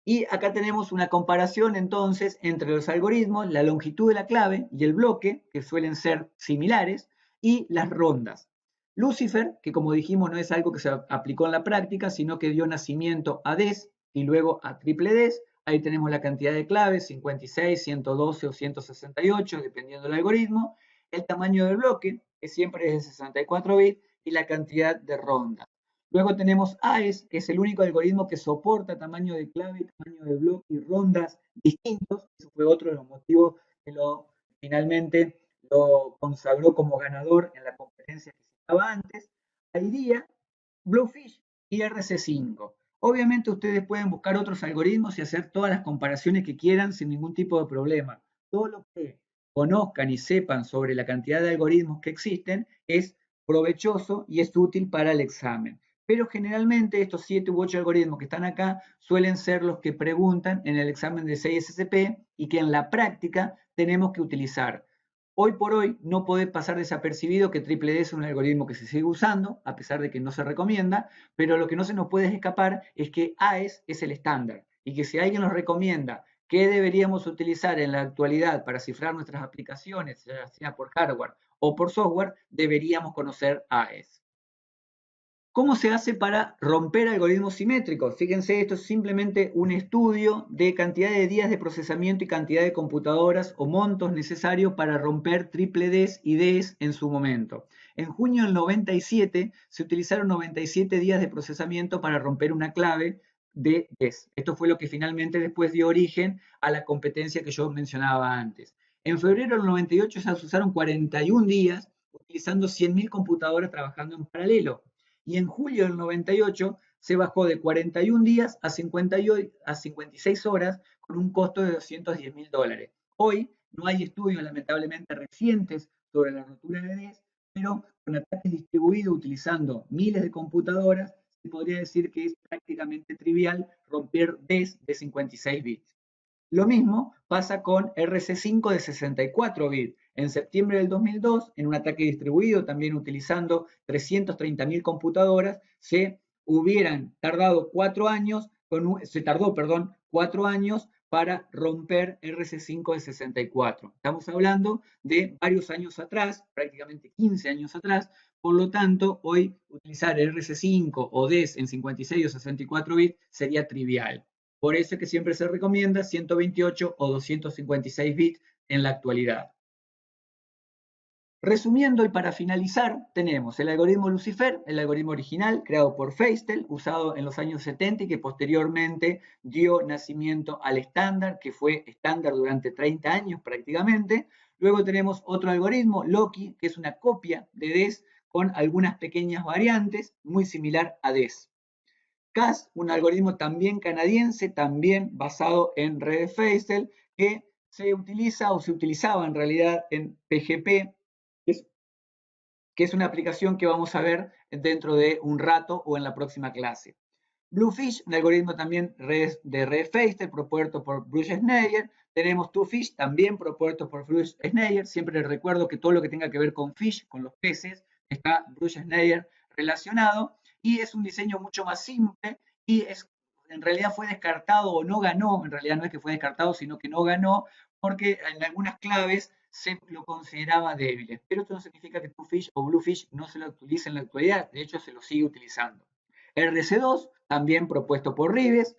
Y acá tenemos una comparación entonces entre los algoritmos, la longitud de la clave y el bloque, que suelen ser similares, y las rondas. Lucifer, que como dijimos no es algo que se aplicó en la práctica, sino que dio nacimiento a DES y luego a triple DES. Ahí tenemos la cantidad de claves, 56, 112 o 168, dependiendo del algoritmo. El tamaño del bloque, que siempre es de 64 bits, y la cantidad de rondas. Luego tenemos AES, que es el único algoritmo que soporta tamaño de clave, tamaño de bloque y rondas distintos. Eso fue otro de los motivos que finalmente lo consagró como ganador en la competencia que citaba antes, IDEA, Bluefish y RC5. Obviamente ustedes pueden buscar otros algoritmos y hacer todas las comparaciones que quieran sin ningún tipo de problema. Todo lo que conozcan y sepan sobre la cantidad de algoritmos que existen es provechoso y es útil para el examen. Pero generalmente estos 7 u 8 algoritmos que están acá suelen ser los que preguntan en el examen de 6 SSP y que en la práctica tenemos que utilizar. Hoy por hoy no puede pasar desapercibido que Triple D es un algoritmo que se sigue usando, a pesar de que no se recomienda, pero lo que no se nos puede escapar es que AES es el estándar y que si alguien nos recomienda qué deberíamos utilizar en la actualidad para cifrar nuestras aplicaciones, ya sea por hardware o por software, deberíamos conocer AES. ¿Cómo se hace para romper algoritmos simétricos? Fíjense, esto es simplemente un estudio de cantidad de días de procesamiento y cantidad de computadoras o montos necesarios para romper triple Ds y Ds en su momento. En junio del 97 se utilizaron 97 días de procesamiento para romper una clave de Ds. Esto fue lo que finalmente después dio origen a la competencia que yo mencionaba antes. En febrero del 98 ya se usaron 41 días utilizando 100.000 computadoras trabajando en paralelo y en julio del 98 se bajó de 41 días a 56 horas con un costo de $210.000. Hoy no hay estudios lamentablemente recientes sobre la rotura de Ds, pero con ataques distribuidos utilizando miles de computadoras, se podría decir que es prácticamente trivial romper Ds de 56 bits. Lo mismo pasa con RC5 de 64 bits. En septiembre del 2002, en un ataque distribuido, también utilizando 330.000 computadoras, se tardó 4 años, se tardó, perdón, 4 años para romper RC5 de 64. Estamos hablando de varios años atrás, prácticamente 15 años atrás, por lo tanto, hoy utilizar RC5 o DES en 56 o 64 bits sería trivial. Por eso es que siempre se recomienda 128 o 256 bits en la actualidad. Resumiendo y para finalizar, tenemos el algoritmo Lucifer, el algoritmo original creado por Feistel, usado en los años 70 y que posteriormente dio nacimiento al estándar, que fue estándar durante 30 años prácticamente. Luego tenemos otro algoritmo, Loki, que es una copia de DES con algunas pequeñas variantes, muy similar a DES. CAS, un algoritmo también canadiense, también basado en redes Feistel, que se utiliza o se utilizaba en realidad en PGP, que es una aplicación que vamos a ver dentro de un rato o en la próxima clase. Bluefish, un algoritmo también de red Feistel propuesto por Bruce Schneier. Tenemos TwoFish, también propuesto por Bruce Schneier. Siempre les recuerdo que todo lo que tenga que ver con fish, con los peces, está Bruce Schneier relacionado. Y es un diseño mucho más simple y en realidad fue descartado o no ganó. En realidad no es que fue descartado, sino que no ganó porque en algunas claves se lo consideraba débil. Pero esto no significa que TwoFish o Bluefish no se lo utilice en la actualidad. De hecho, se lo sigue utilizando. RC2, también propuesto por Rives.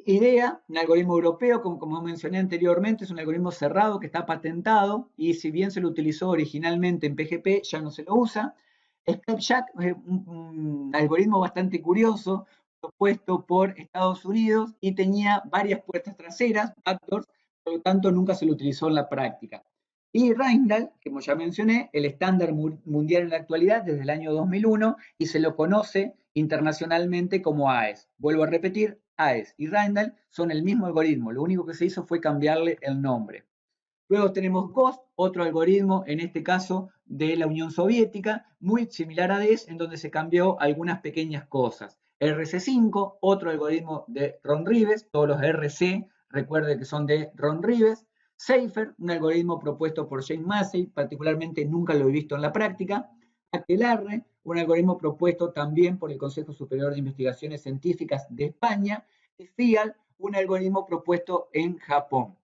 IDEA, un algoritmo europeo, como mencioné anteriormente, es un algoritmo cerrado que está patentado y si bien se lo utilizó originalmente en PGP, ya no se lo usa. Skepjack, un algoritmo bastante curioso, propuesto por Estados Unidos y tenía varias puertas traseras, backdoors, por lo tanto nunca se lo utilizó en la práctica. Y Rindal, como ya mencioné, el estándar mundial en la actualidad desde el año 2001 y se lo conoce internacionalmente como AES. Vuelvo a repetir, AES y Rindal son el mismo algoritmo, lo único que se hizo fue cambiarle el nombre. Luego tenemos GHOST, otro algoritmo, en este caso de la Unión Soviética, muy similar a DES, en donde se cambió algunas pequeñas cosas. RC5, otro algoritmo de Ron Rives, todos los RC, recuerde que son de Ron Rives. Cypher, un algoritmo propuesto por Jane Massey, particularmente nunca lo he visto en la práctica. Aquelarre, un algoritmo propuesto también por el Consejo Superior de Investigaciones Científicas de España. Y FIAL, un algoritmo propuesto en Japón.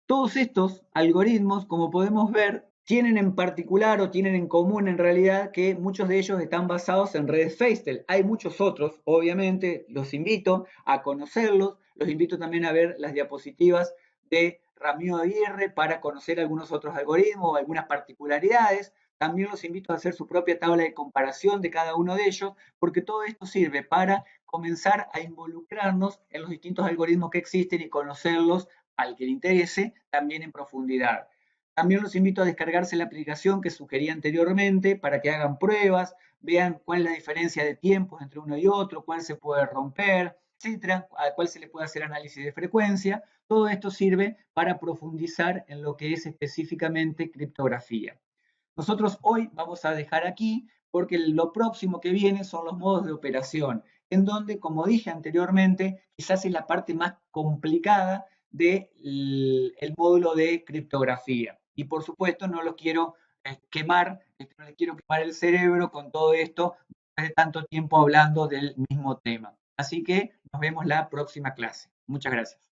Todos estos algoritmos, como podemos ver, tienen en particular o tienen en común en realidad que muchos de ellos están basados en redes Feistel. Hay muchos otros, obviamente, los invito a conocerlos, los invito también a ver las diapositivas de Ramiro Aguirre para conocer algunos otros algoritmos o algunas particularidades. También los invito a hacer su propia tabla de comparación de cada uno de ellos, porque todo esto sirve para comenzar a involucrarnos en los distintos algoritmos que existen y conocerlos al que le interese también en profundidad. También los invito a descargarse la aplicación que sugerí anteriormente para que hagan pruebas, vean cuál es la diferencia de tiempos entre uno y otro, cuál se puede romper, etcétera, a cuál se le puede hacer análisis de frecuencia. Todo esto sirve para profundizar en lo que es específicamente criptografía. Nosotros hoy vamos a dejar aquí porque lo próximo que viene son los modos de operación, en donde, como dije anteriormente, quizás es la parte más complicada del módulo de criptografía. Y por supuesto no lo quiero quemar, no le quiero quemar el cerebro con todo esto después de tanto tiempo hablando del mismo tema. Así que nos vemos la próxima clase. Muchas gracias.